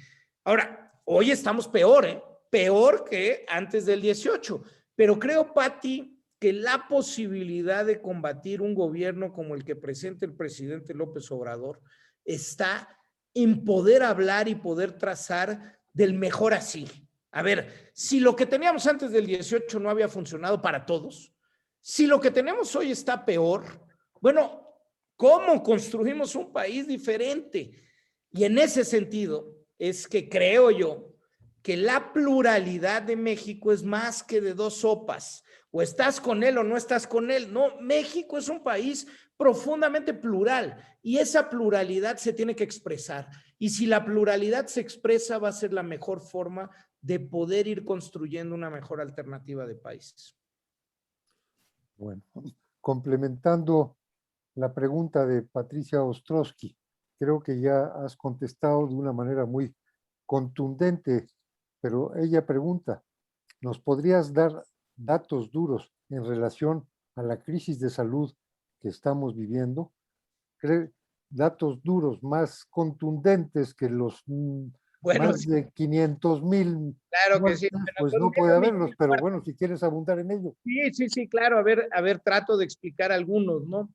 Ahora, hoy estamos peor, peor que antes del 18, pero creo, Pati, que la posibilidad de combatir un gobierno como el que presenta el presidente López Obrador está en poder hablar y poder trazar del mejor así. A ver, si lo que teníamos antes del 18 no había funcionado para todos, si lo que tenemos hoy está peor, bueno, ¿cómo construimos un país diferente? Y en ese sentido es que creo yo que la pluralidad de México es más que de 2 sopas, o estás con él o no estás con él. No, México es un país profundamente plural y esa pluralidad se tiene que expresar. Y si la pluralidad se expresa, va a ser la mejor forma de poder ir construyendo una mejor alternativa de países. Bueno, complementando la pregunta de Patricia Ostrowski, creo que ya has contestado de una manera muy contundente, pero ella pregunta, ¿nos podrías dar datos duros en relación a la crisis de salud que estamos viviendo? Datos duros, más contundentes que los más de 500,000. Claro que sí. Pues no puede haberlos, pero bueno, si quieres abundar en ello. Sí, claro. A ver, trato de explicar algunos, ¿no?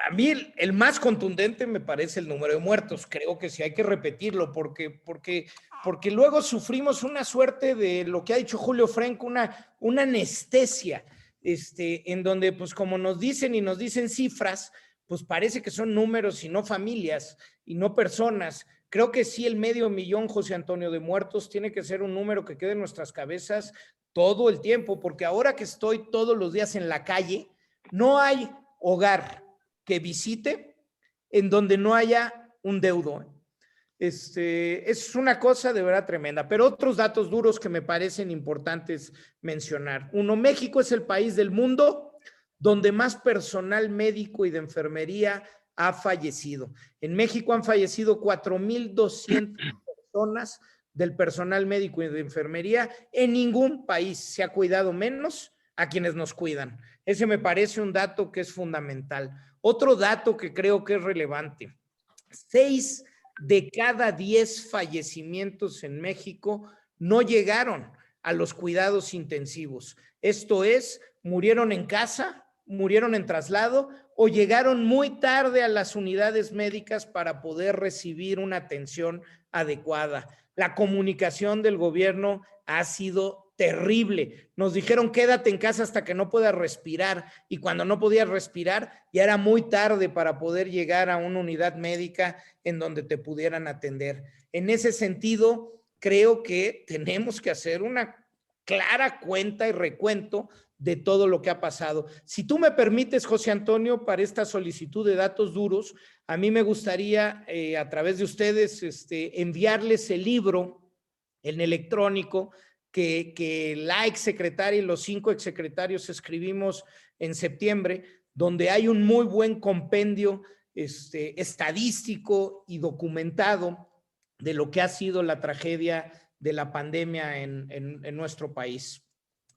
A mí el más contundente me parece el número de muertos. Creo que sí hay que repetirlo porque luego sufrimos una suerte de lo que ha dicho Julio Frenk, una anestesia, en donde pues como nos dicen cifras, pues parece que son números y no familias y no personas, Creo que sí, el 500,000, José Antonio, de muertos tiene que ser un número que quede en nuestras cabezas todo el tiempo, porque ahora que estoy todos los días en la calle, no hay hogar que visite en donde no haya un deudo. Es una cosa de verdad tremenda, pero otros datos duros que me parecen importantes mencionar. Uno, México es el país del mundo donde más personal médico y de enfermería ha fallecido. En México han fallecido 4,200 personas del personal médico y de enfermería. En ningún país se ha cuidado menos a quienes nos cuidan. Ese me parece un dato que es fundamental. Otro dato que creo que es relevante. 6 de cada 10 fallecimientos en México no llegaron a los cuidados intensivos. Esto es, murieron en casa, murieron en traslado o llegaron muy tarde a las unidades médicas para poder recibir una atención adecuada. La comunicación del gobierno ha sido terrible. Nos dijeron quédate en casa hasta que no puedas respirar, y cuando no podías respirar ya era muy tarde para poder llegar a una unidad médica en donde te pudieran atender. En ese sentido, creo que tenemos que hacer una clara cuenta y recuento de todo lo que ha pasado. Si tú me permites, José Antonio, para esta solicitud de datos duros, a mí me gustaría a través de ustedes enviarles el libro en electrónico que la exsecretaria y los 5 exsecretarios escribimos en septiembre, donde hay un muy buen compendio estadístico y documentado de lo que ha sido la tragedia de la pandemia en nuestro país.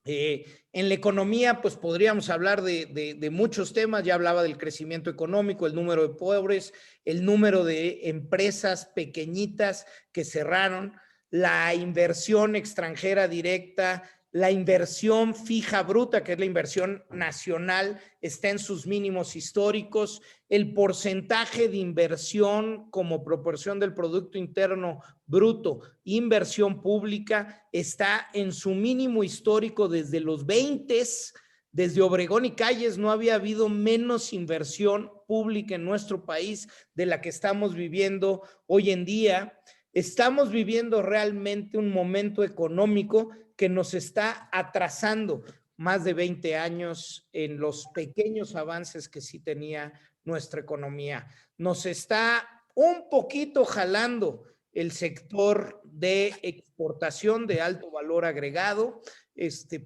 En la economía, pues podríamos hablar de muchos temas. Ya hablaba del crecimiento económico, el número de pobres, el número de empresas pequeñitas que cerraron, la inversión extranjera directa, la inversión fija bruta, que es la inversión nacional, está en sus mínimos históricos. El porcentaje de inversión como proporción del Producto Interno Bruto, inversión pública, está en su mínimo histórico desde los 20s. Desde Obregón y Calles no había habido menos inversión pública en nuestro país de la que estamos viviendo hoy en día. Estamos viviendo realmente un momento económico que nos está atrasando más de 20 años en los pequeños avances que sí tenía nuestra economía. Nos está un poquito jalando el sector de exportación de alto valor agregado,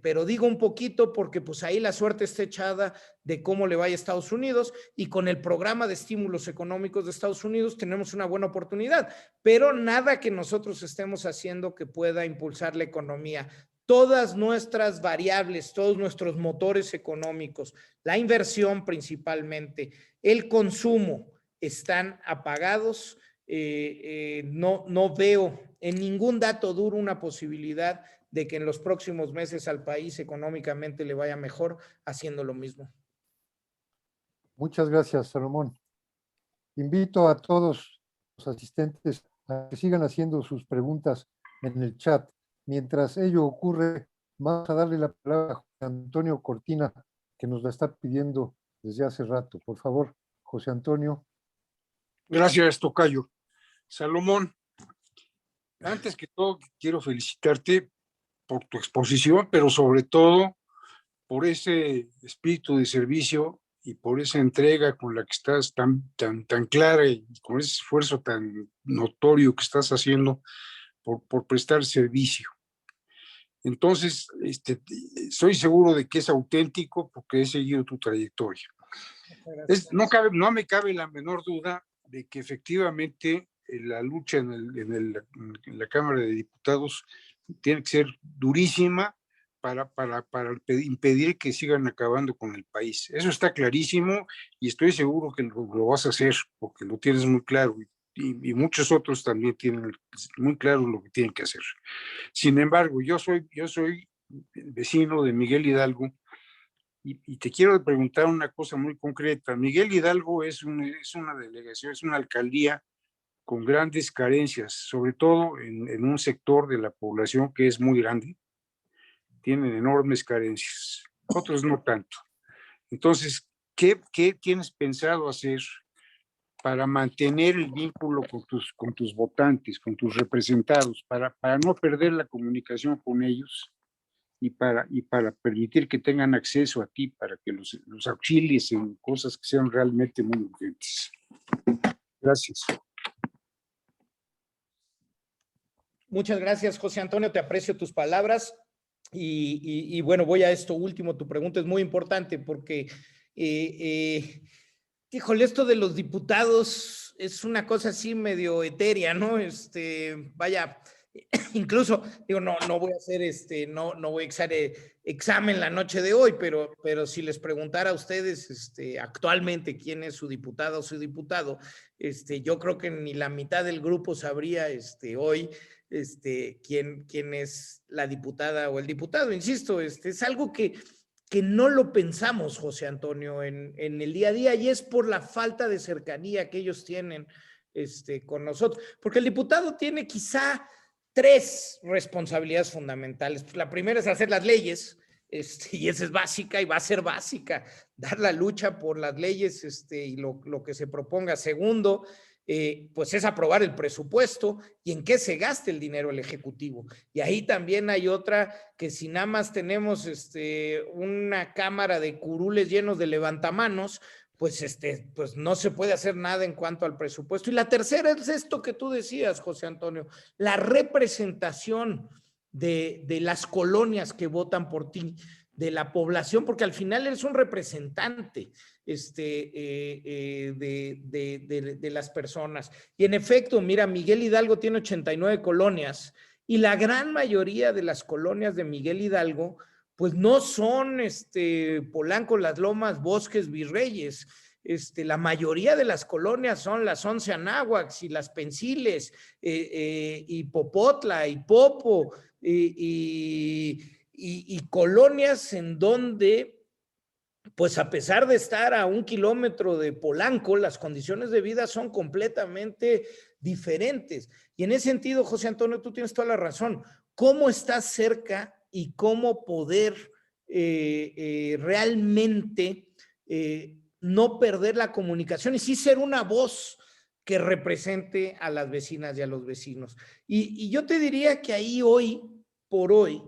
pero digo un poquito porque pues ahí la suerte está echada de cómo le vaya a Estados Unidos, y con el programa de estímulos económicos de Estados Unidos tenemos una buena oportunidad, pero nada que nosotros estemos haciendo que pueda impulsar la economía. Todas nuestras variables, todos nuestros motores económicos, la inversión principalmente, el consumo, están apagados. No veo en ningún dato duro una posibilidad de que en los próximos meses al país económicamente le vaya mejor haciendo lo mismo. Muchas gracias, Salomón. Invito a todos los asistentes a que sigan haciendo sus preguntas en el chat. Mientras ello ocurre, vamos a darle la palabra a José Antonio Cortina, que nos la está pidiendo desde hace rato. Por favor, José Antonio. Gracias, tocayo. Salomón, antes que todo quiero felicitarte por tu exposición, pero sobre todo por ese espíritu de servicio y por esa entrega con la que estás tan clara y con ese esfuerzo tan notorio que estás haciendo por prestar servicio. Entonces, soy seguro de que es auténtico porque he seguido tu trayectoria. No me cabe la menor duda de que efectivamente la lucha en la Cámara de Diputados tiene que ser durísima para impedir que sigan acabando con el país. Eso está clarísimo y estoy seguro que lo vas a hacer porque lo tienes muy claro y muchos otros también tienen muy claro lo que tienen que hacer. Sin embargo, yo soy vecino de Miguel Hidalgo y te quiero preguntar una cosa muy concreta. Miguel Hidalgo es una delegación, es una alcaldía con grandes carencias, sobre todo en un sector de la población que es muy grande. Tienen enormes carencias, otros no tanto. Entonces, ¿qué tienes pensado hacer para mantener el vínculo con tus votantes, con tus representados, para no perder la comunicación con ellos y para permitir que tengan acceso a ti, para que los auxilies en cosas que sean realmente muy urgentes. Gracias. Muchas gracias, José Antonio, te aprecio tus palabras. Y bueno, voy a esto último, tu pregunta es muy importante porque, híjole, esto de los diputados es una cosa así medio etérea, ¿no? Vaya, incluso, digo, no voy a hacer no voy a hacer examen la noche de hoy, pero si les preguntara a ustedes actualmente quién es su diputada o su diputado, yo creo que ni la mitad del grupo sabría hoy quién es la diputada o el diputado. Insisto, es algo que no lo pensamos, José Antonio, en el día a día, y es por la falta de cercanía que ellos tienen con nosotros. Porque el diputado tiene quizá 3 responsabilidades fundamentales. La primera es hacer las leyes, y esa es básica y va a ser básica, dar la lucha por las leyes y lo que se proponga. Segundo, pues es aprobar el presupuesto y en qué se gaste el dinero el Ejecutivo. Y ahí también hay otra, que si nada más tenemos una cámara de curules llenos de levantamanos, pues no se puede hacer nada en cuanto al presupuesto. Y la tercera es esto que tú decías, José Antonio, la representación de las colonias que votan por ti, de la población, porque al final eres un representante de las personas. Y en efecto, mira, Miguel Hidalgo tiene 89 colonias y la gran mayoría de las colonias de Miguel Hidalgo pues no son Polanco, Las Lomas, Bosques, Virreyes. La mayoría de las colonias son las 11 Anáhuacs y las Pensiles, y Popotla y Popo, y colonias en donde, pues a pesar de estar a 1 kilómetro de Polanco, las condiciones de vida son completamente diferentes. Y en ese sentido, José Antonio, tú tienes toda la razón. ¿Cómo estás cerca y cómo poder realmente no perder la comunicación y sí ser una voz que represente a las vecinas y a los vecinos? Y yo te diría que ahí hoy por hoy,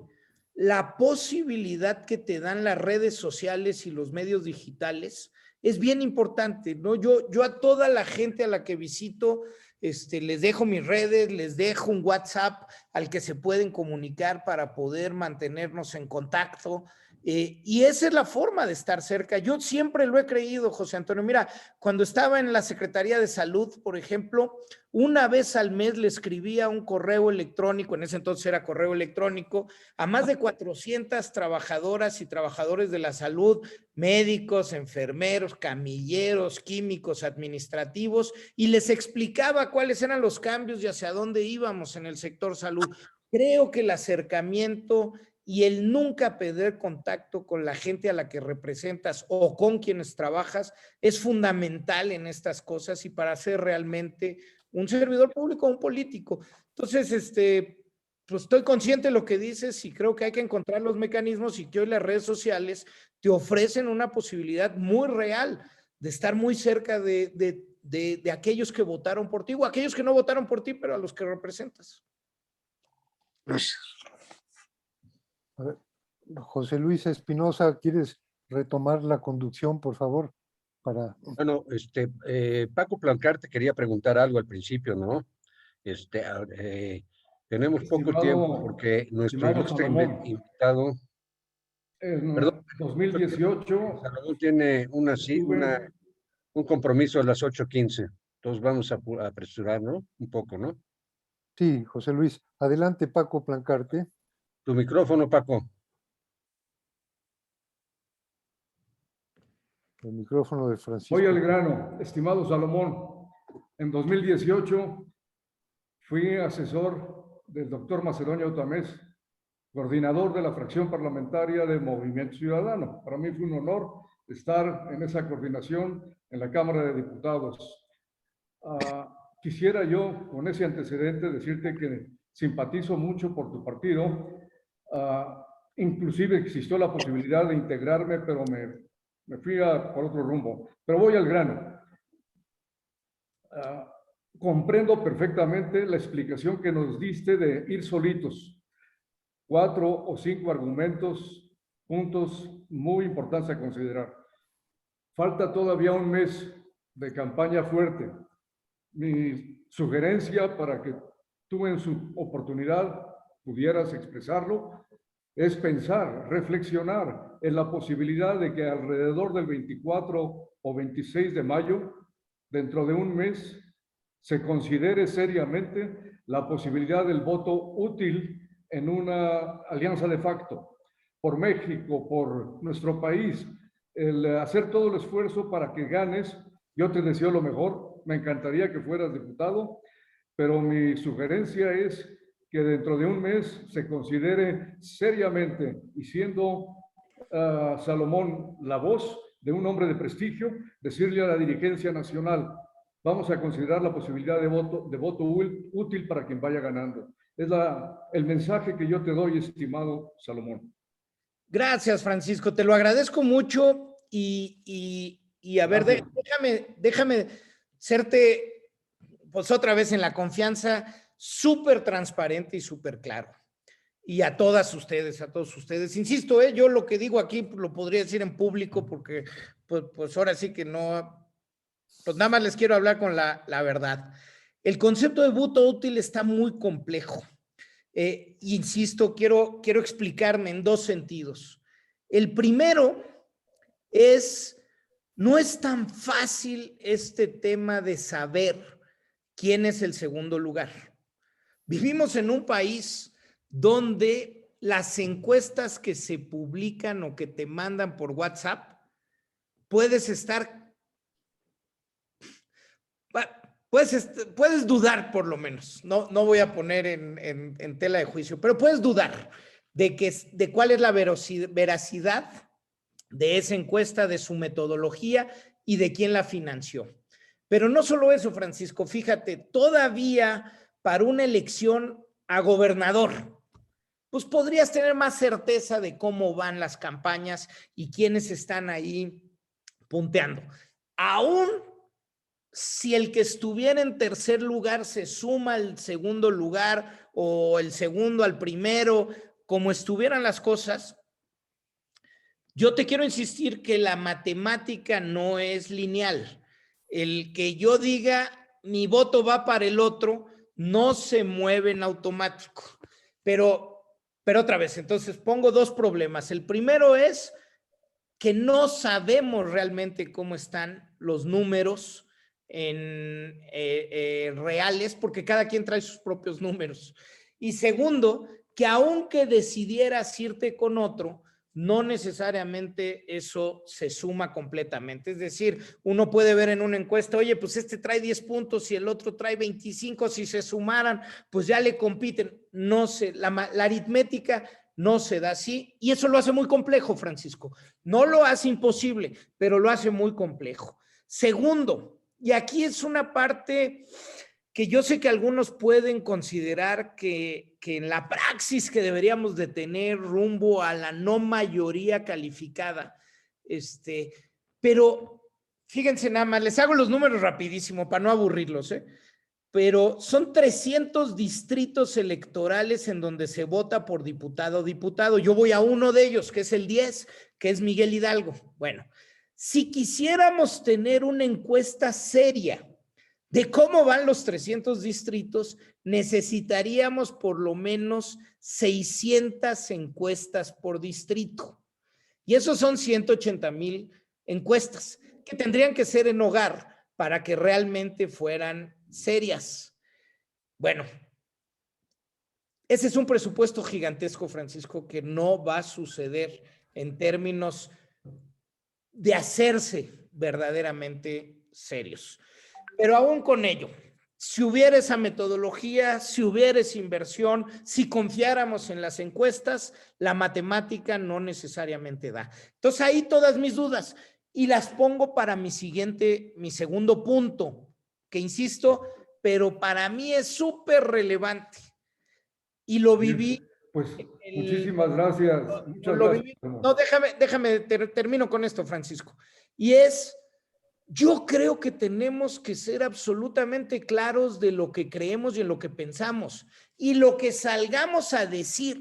la posibilidad que te dan las redes sociales y los medios digitales es bien importante, ¿no? Yo a toda la gente a la que visito, les dejo mis redes, les dejo un WhatsApp al que se pueden comunicar para poder mantenernos en contacto. Y esa es la forma de estar cerca. Yo siempre lo he creído, José Antonio. Mira, cuando estaba en la Secretaría de Salud, por ejemplo, una vez al mes le escribía un correo electrónico, en ese entonces era correo electrónico, a más de 400 trabajadoras y trabajadores de la salud, médicos, enfermeros, camilleros, químicos, administrativos, y les explicaba cuáles eran los cambios y hacia dónde íbamos en el sector salud. Creo que el acercamiento y el nunca perder contacto con la gente a la que representas o con quienes trabajas es fundamental en estas cosas y para ser realmente un servidor público o un político. Entonces, pues estoy consciente de lo que dices y creo que hay que encontrar los mecanismos y que hoy las redes sociales te ofrecen una posibilidad muy real de estar muy cerca de aquellos que votaron por ti o aquellos que no votaron por ti, pero a los que representas. Gracias. A ver, José Luis Espinosa, ¿quieres retomar la conducción, por favor? Bueno, Paco Plancarte te quería preguntar algo al principio, ¿no? Tenemos poco tiempo porque nuestro ilustre invitado, En perdón, 2018 Salomón tiene estuve, un compromiso a las 8:15, entonces vamos a apresurar, ¿no? Un poco, ¿no? Sí, José Luis. Adelante, Paco Plancarte. Tu micrófono, Paco. El micrófono de Francisco. voy al grano, estimado Salomón. En 2018 fui asesor del doctor Macedonio Otamés, coordinador de la fracción parlamentaria de Movimiento Ciudadano. Para mí fue un honor estar en esa coordinación en la Cámara de Diputados. Quisiera yo, con ese antecedente, decirte que simpatizo mucho por tu partido. Inclusive existió la posibilidad de integrarme, pero me fui por otro rumbo. Pero voy al grano. comprendo perfectamente la explicación que nos diste de ir solitos. 4 o 5 argumentos, puntos muy importantes a considerar. Falta todavía un mes de campaña fuerte. Mi sugerencia para que tú en su oportunidad pudieras expresarlo es pensar, reflexionar en la posibilidad de que alrededor del 24 o 26 de mayo, dentro de un mes, se considere seriamente la posibilidad del voto útil en una alianza de facto por México, por nuestro país, el hacer todo el esfuerzo para que ganes. Yo te deseo lo mejor, me encantaría que fueras diputado, pero mi sugerencia es que dentro de un mes se considere seriamente, y siendo Salomón la voz de un hombre de prestigio, decirle a la dirigencia nacional: vamos a considerar la posibilidad de voto útil para quien vaya ganando. Es el mensaje que yo te doy, estimado Salomón. Gracias, Francisco, te lo agradezco mucho y a ver, déjame serte, pues otra vez en la confianza, súper transparente y súper claro. Y a todos ustedes, insisto, yo lo que digo aquí lo podría decir en público porque pues ahora sí que no, pues nada más les quiero hablar con la verdad. El concepto de voto útil está muy complejo. Insisto, quiero explicarme en dos sentidos. El primero es, no es tan fácil este tema de saber quién es el segundo lugar. Vivimos en un país donde las encuestas que se publican o que te mandan por WhatsApp, puedes dudar por lo menos, no voy a poner en tela de juicio, pero puedes dudar de cuál es la veracidad de esa encuesta, de su metodología y de quién la financió. Pero no solo eso, Francisco, fíjate, todavía para una elección a gobernador, pues podrías tener más certeza de cómo van las campañas y quiénes están ahí punteando. Aún si el que estuviera en tercer lugar se suma al segundo lugar o el segundo al primero, como estuvieran las cosas, yo te quiero insistir que la matemática no es lineal. El que yo diga mi voto va para el otro no se mueve en automático. Pero otra vez, entonces pongo dos problemas. El primero es que no sabemos realmente cómo están los números reales, porque cada quien trae sus propios números. Y segundo, que aunque decidieras irte con otro, no necesariamente eso se suma completamente. Es decir, uno puede ver en una encuesta, oye, pues este trae 10 puntos y el otro trae 25, si se sumaran, pues ya le compiten. No sé, la aritmética no se da así y eso lo hace muy complejo, Francisco. No lo hace imposible, pero lo hace muy complejo. Segundo, y aquí es una parte que yo sé que algunos pueden considerar que en la praxis que deberíamos de tener rumbo a la no mayoría calificada, pero fíjense nada más, les hago los números rapidísimo para no aburrirlos, pero son 300 distritos electorales en donde se vota por diputado o diputado. Yo voy a uno de ellos, que es el 10, que es Miguel Hidalgo. Bueno, si quisiéramos tener una encuesta seria de cómo van los 300 distritos, necesitaríamos por lo menos 600 encuestas por distrito. Y esos son 180,000 encuestas que tendrían que ser en hogar para que realmente fueran serias. Bueno, ese es un presupuesto gigantesco, Francisco, que no va a suceder en términos de hacerse verdaderamente serios. Pero aún con ello, si hubiera esa metodología, si hubiera esa inversión, si confiáramos en las encuestas, la matemática no necesariamente da. Entonces ahí todas mis dudas y las pongo para mi segundo punto, que insisto, pero para mí es súper relevante y lo viví. Pues muchísimas gracias. Muchas gracias. No, déjame, termino con esto, Francisco. Y es Yo creo que tenemos que ser absolutamente claros de lo que creemos y en lo que pensamos. Y lo que salgamos a decir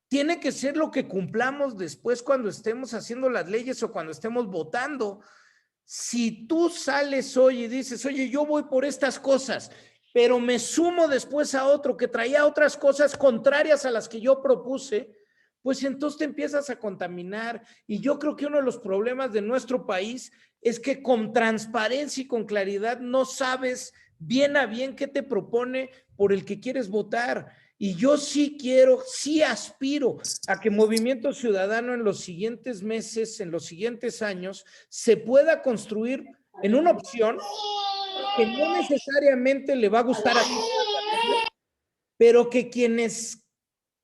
tiene que ser lo que cumplamos después cuando estemos haciendo las leyes o cuando estemos votando. Si tú sales hoy y dices, oye, yo voy por estas cosas, pero me sumo después a otro que traía otras cosas contrarias a las que yo propuse, pues entonces te empiezas a contaminar. Y yo creo que uno de los problemas de nuestro país es que con transparencia y con claridad no sabes bien a bien qué te propone por el que quieres votar. Y yo sí quiero, sí aspiro a que Movimiento Ciudadano en los siguientes meses, en los siguientes años, se pueda construir en una opción que no necesariamente le va a gustar a todos, pero que quienes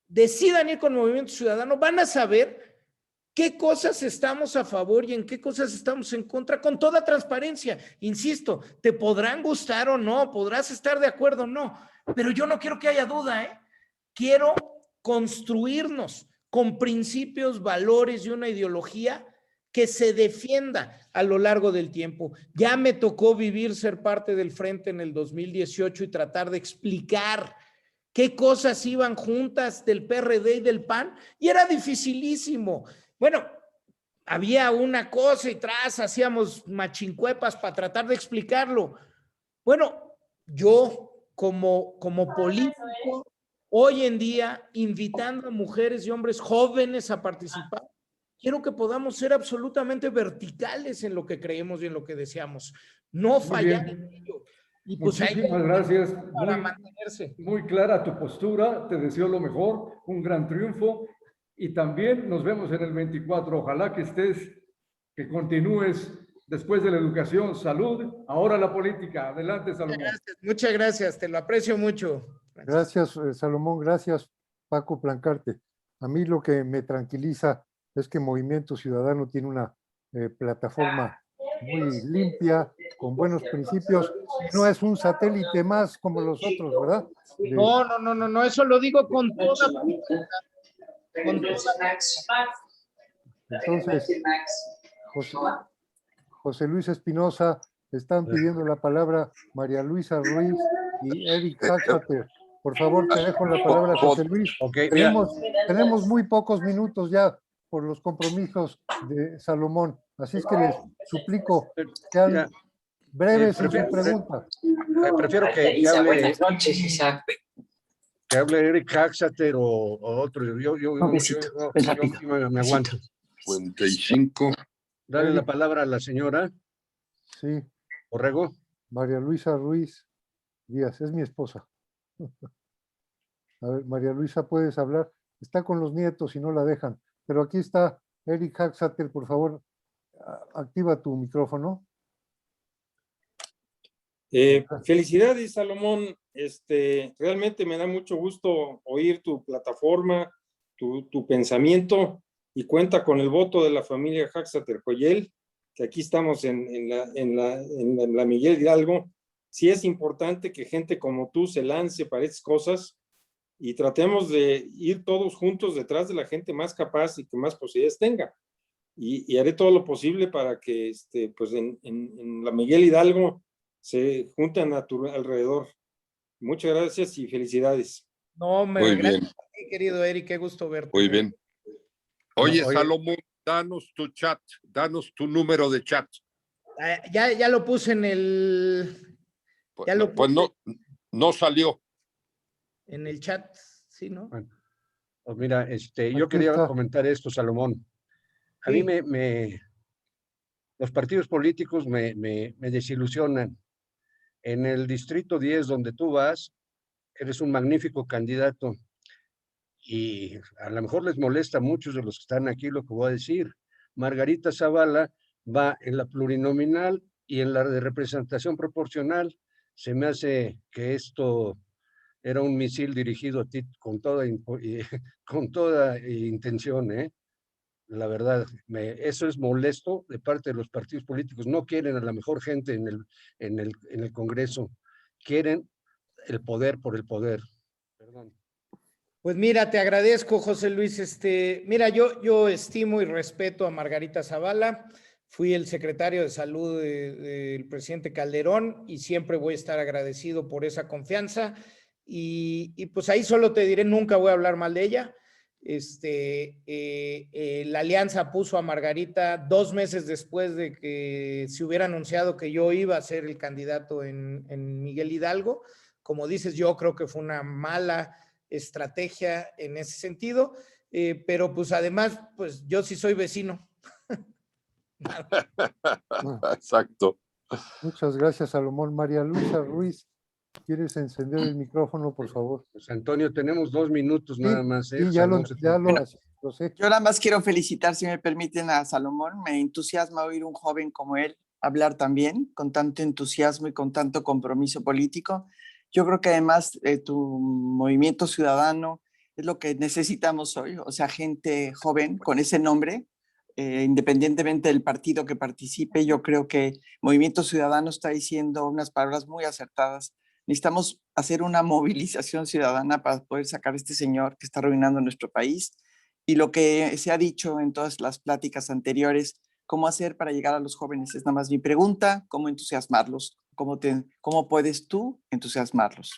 decidan ir con Movimiento Ciudadano van a saber qué cosas estamos a favor y en qué cosas estamos en contra con toda transparencia. Insisto, te podrán gustar o no, podrás estar de acuerdo o no, pero yo no quiero que haya duda, ¿eh? Quiero construirnos con principios, valores y una ideología que se defienda a lo largo del tiempo. Ya me tocó vivir ser parte del Frente en el 2018 y tratar de explicar qué cosas iban juntas del PRD y del PAN, y era dificilísimo. Bueno, había una cosa y tras hacíamos machincuepas para tratar de explicarlo. Bueno, yo como político, hoy en día, invitando a mujeres y hombres jóvenes a participar, quiero que podamos ser absolutamente verticales en lo que creemos y en lo que deseamos. No fallar en ello. Y pues muchísimas gracias. Para mantenerse. Muy clara tu postura. Te deseo lo mejor, un gran triunfo. Y también nos vemos en el 24. Ojalá que estés, que continúes después de la educación, salud, ahora la política. Adelante, Salomón. Muchas gracias, te lo aprecio mucho. Gracias, Salomón. Gracias, Paco Plancarte. A mí lo que me tranquiliza es que Movimiento Ciudadano tiene una plataforma muy limpia, con buenos principios, y no es un satélite más como los otros, ¿verdad? No, eso lo digo con toda. Entonces, José Luis Espinosa, están pidiendo la palabra María Luisa Ruiz y Eric Haxater. Por favor, te dejo la palabra, José Luis. Okay, tenemos muy pocos minutos ya por los compromisos de Salomón, así es que les suplico que sean breves en su pregunta. Prefiero que hable Eric Haxater o otro. Yo me aguanto. 55. Dale la palabra a la señora. Sí. Orrego. María Luisa Ruiz Díaz, es mi esposa. A ver, María Luisa, puedes hablar. Está con los nietos y no la dejan. Pero aquí está Eric Haxater, por favor, activa tu micrófono. Felicidades, Salomón. Realmente me da mucho gusto oír tu plataforma, tu pensamiento, y cuenta con el voto de la familia Haxater Joyel, que aquí estamos en la Miguel Hidalgo. Sí es importante que gente como tú se lance para estas cosas y tratemos de ir todos juntos detrás de la gente más capaz y que más posibilidades tenga. Y haré todo lo posible para que pues en la Miguel Hidalgo se junten a tu alrededor. Muchas gracias y felicidades. No, muy bien, querido Eric, qué gusto verte. Muy bien. Oye, Salomón, danos tu chat, danos tu número de chat. Ya lo puse en el... Pues no salió. En el chat, sí, ¿no? Bueno, pues mira, yo quería comentar esto, Salomón. A mí los partidos políticos me desilusionan. En el distrito 10 donde tú vas, eres un magnífico candidato y a lo mejor les molesta a muchos de los que están aquí lo que voy a decir. Margarita Zavala va en la plurinominal y en la de representación proporcional. Se me hace que esto era un misil dirigido a ti con toda intención, ¿eh? La verdad, eso es molesto de parte de los partidos políticos. No quieren a la mejor gente en el Congreso. Quieren el poder por el poder. Perdón. Pues mira, te agradezco, José Luis. Mira, yo estimo y respeto a Margarita Zavala. fui el secretario de salud del presidente Calderón y siempre voy a estar agradecido por esa confianza. Y pues ahí solo te diré, nunca voy a hablar mal de ella. La alianza puso a Margarita 2 meses después de que se hubiera anunciado que yo iba a ser el candidato en Miguel Hidalgo. Como dices, yo creo que fue una mala estrategia en ese sentido, pero pues además, pues yo sí soy vecino. Exacto. Muchas gracias, Salomón. María Luisa Ruiz, ¿quieres encender el micrófono, por favor? Pues Antonio, tenemos 2 minutos Sí, nada más. sí, ya lo sé. Yo nada más quiero felicitar, si me permiten, a Salomón. Me entusiasma oír un joven como él hablar también, con tanto entusiasmo y con tanto compromiso político. Yo creo que además tu movimiento ciudadano es lo que necesitamos hoy, o sea, gente joven con ese nombre, independientemente del partido que participe. Yo creo que Movimiento Ciudadano está diciendo unas palabras muy acertadas. Necesitamos hacer una movilización ciudadana para poder sacar a este señor que está arruinando nuestro país. Y lo que se ha dicho en todas las pláticas anteriores, cómo hacer para llegar a los jóvenes, es nada más mi pregunta, cómo entusiasmarlos, cómo puedes tú entusiasmarlos.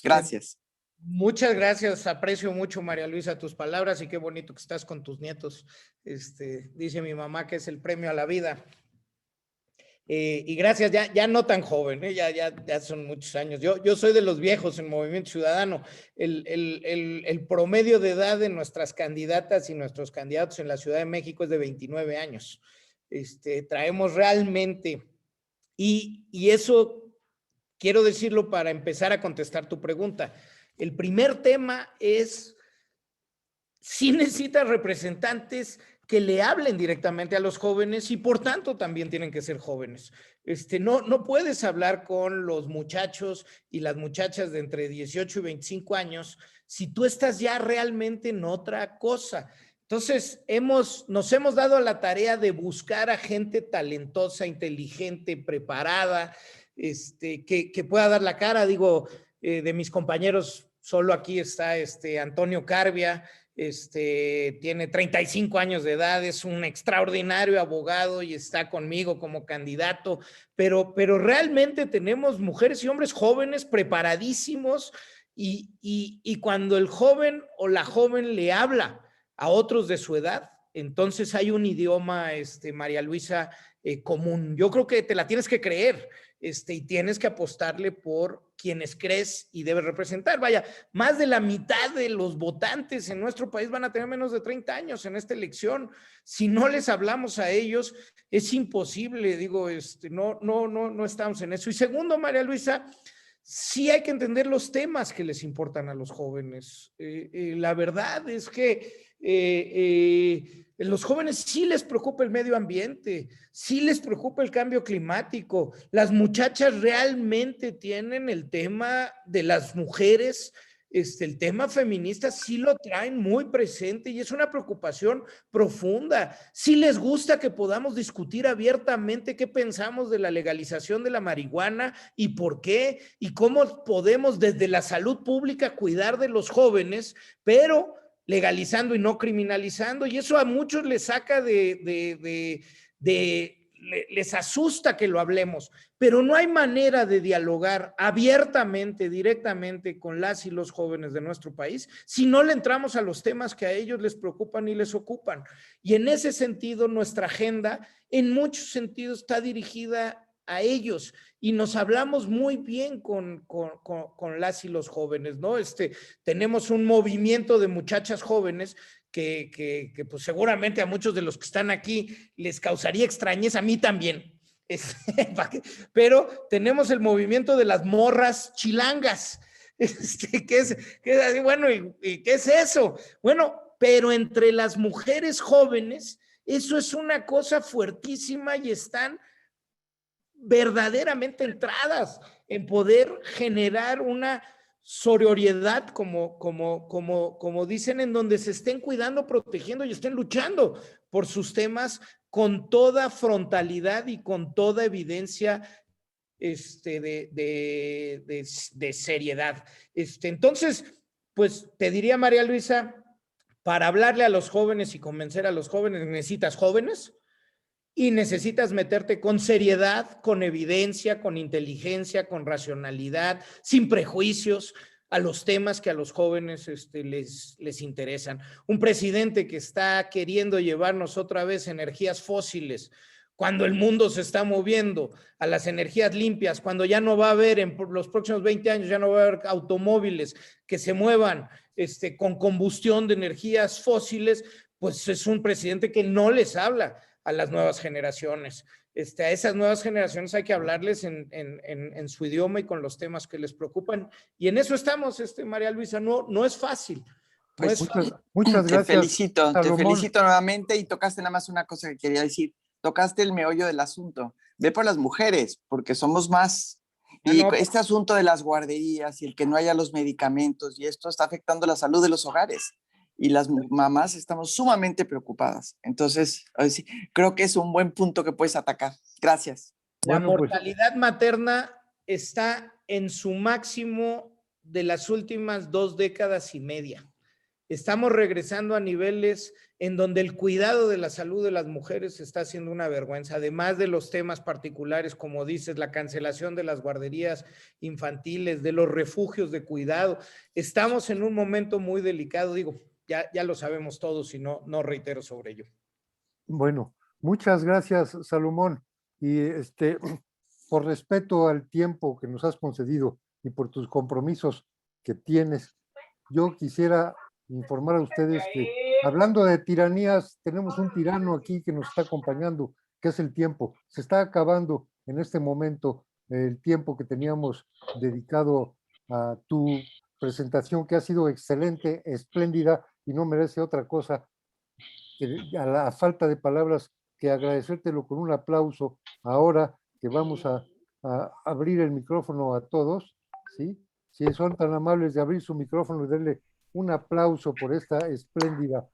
Gracias. Muchas gracias, aprecio mucho, María Luisa, tus palabras y qué bonito que estás con tus nietos. Dice mi mamá que es el premio a la vida. Y gracias, ya no tan joven, ya son muchos años. Yo soy de los viejos en Movimiento Ciudadano. El promedio de edad de nuestras candidatas y nuestros candidatos en la Ciudad de México es de 29 años. Traemos realmente, y eso quiero decirlo para empezar a contestar tu pregunta. El primer tema es, si necesitas representantes que le hablen directamente a los jóvenes y por tanto también tienen que ser jóvenes. No puedes hablar con los muchachos y las muchachas de entre 18 y 25 años si tú estás ya realmente en otra cosa. Entonces, nos hemos dado a la tarea de buscar a gente talentosa, inteligente, preparada, que pueda dar la cara. Digo, de mis compañeros, solo aquí está Antonio Carbia, tiene 35 años de edad, es un extraordinario abogado y está conmigo como candidato, pero realmente tenemos mujeres y hombres jóvenes preparadísimos y cuando el joven o la joven le habla a otros de su edad, entonces hay un idioma, María Luisa, común. Yo creo que te la tienes que creer. Y tienes que apostarle por quienes crees y debes representar. Vaya, más de la mitad de los votantes en nuestro país van a tener menos de 30 años en esta elección. Si no les hablamos a ellos, es imposible. Digo, no estamos en eso. Y segundo, María Luisa, sí hay que entender los temas que les importan a los jóvenes. La verdad es que los jóvenes sí les preocupa el medio ambiente, sí les preocupa el cambio climático. Las muchachas realmente tienen el tema de las mujeres, el tema feminista sí lo traen muy presente y es una preocupación profunda. Sí les gusta que podamos discutir abiertamente qué pensamos de la legalización de la marihuana y por qué y cómo podemos desde la salud pública cuidar de los jóvenes, pero legalizando y no criminalizando, y eso a muchos les saca les asusta que lo hablemos, pero no hay manera de dialogar abiertamente, directamente con las y los jóvenes de nuestro país si no le entramos a los temas que a ellos les preocupan y les ocupan. Y en ese sentido, nuestra agenda, en muchos sentidos, está dirigida a ellos y nos hablamos muy bien con las y los jóvenes, ¿no? Tenemos un movimiento de muchachas jóvenes que pues seguramente a muchos de los que están aquí les causaría extrañeza, a mí también. Pero tenemos el movimiento de las morras chilangas. Bueno, ¿y qué es eso? Bueno, pero entre las mujeres jóvenes, eso es una cosa fuertísima y están verdaderamente entradas en poder generar una sororidad, como dicen, en donde se estén cuidando, protegiendo y estén luchando por sus temas con toda frontalidad y con toda evidencia de seriedad. Entonces, pues te diría, María Luisa, para hablarle a los jóvenes y convencer a los jóvenes, necesitas jóvenes, y necesitas meterte con seriedad, con evidencia, con inteligencia, con racionalidad, sin prejuicios a los temas que a los jóvenes les interesan. Un presidente que está queriendo llevarnos otra vez energías fósiles, cuando el mundo se está moviendo a las energías limpias, cuando ya no va a haber en los próximos 20 años, ya no va a haber automóviles que se muevan con combustión de energías fósiles, pues es un presidente que no les habla a las nuevas generaciones. A esas nuevas generaciones hay que hablarles en su idioma y con los temas que les preocupan. Y en eso estamos, María Luisa, no es fácil. No Pues es fácil. Muchas gracias. Te felicito nuevamente, y tocaste nada más una cosa que quería decir. Tocaste el meollo del asunto. Ve por las mujeres, porque somos más. Y este asunto de las guarderías y el que no haya los medicamentos, y esto está afectando la salud de los hogares. Y las mamás estamos sumamente preocupadas. Entonces, creo que es un buen punto que puedes atacar. Gracias. La mortalidad materna está en su máximo de las últimas 2 décadas y media. Estamos regresando a niveles en donde el cuidado de la salud de las mujeres está haciendo una vergüenza, además de los temas particulares, como dices, la cancelación de las guarderías infantiles, de los refugios de cuidado. Estamos en un momento muy delicado, digo, ya lo sabemos todos y no reitero sobre ello. Bueno, muchas gracias, Salomón. Y por respeto al tiempo que nos has concedido y por tus compromisos que tienes, yo quisiera informar a ustedes que, hablando de tiranías, tenemos un tirano aquí que nos está acompañando, que es el tiempo. Se está acabando en este momento el tiempo que teníamos dedicado a tu presentación, que ha sido excelente, espléndida, y no merece otra cosa que, a la falta de palabras, que agradecértelo con un aplauso ahora que vamos a abrir el micrófono a todos, ¿sí? Si son tan amables de abrir su micrófono y darle un aplauso por esta espléndida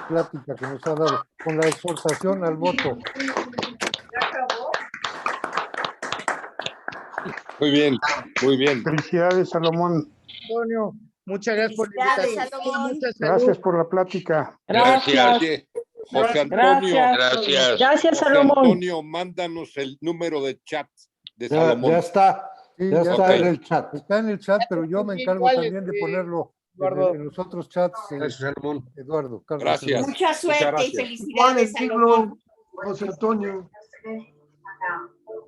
plática que nos ha dado, con la exhortación al voto. Muy bien, muy bien. Felicidades, Salomón. Antonio, muchas gracias por la invitación. Gracias por la plática. Gracias. José Antonio. Gracias. Gracias, Salomón. José Antonio, mándanos el número de chat de Salomón. Ya está. Sí, ya está en el chat. Está en el chat, pero yo me encargo también de ponerlo en los otros chats. Gracias, Salomón. Eduardo, Carlos. Gracias. Mucha suerte y felicidades, Salomón. José Antonio.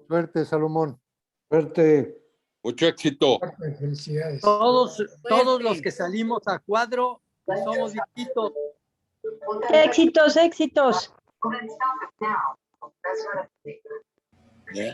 Suerte, Salomón. Suerte. Mucho éxito. Felicidades. Todos los que salimos a cuadro somos viejitos. Éxitos, éxitos. Yeah.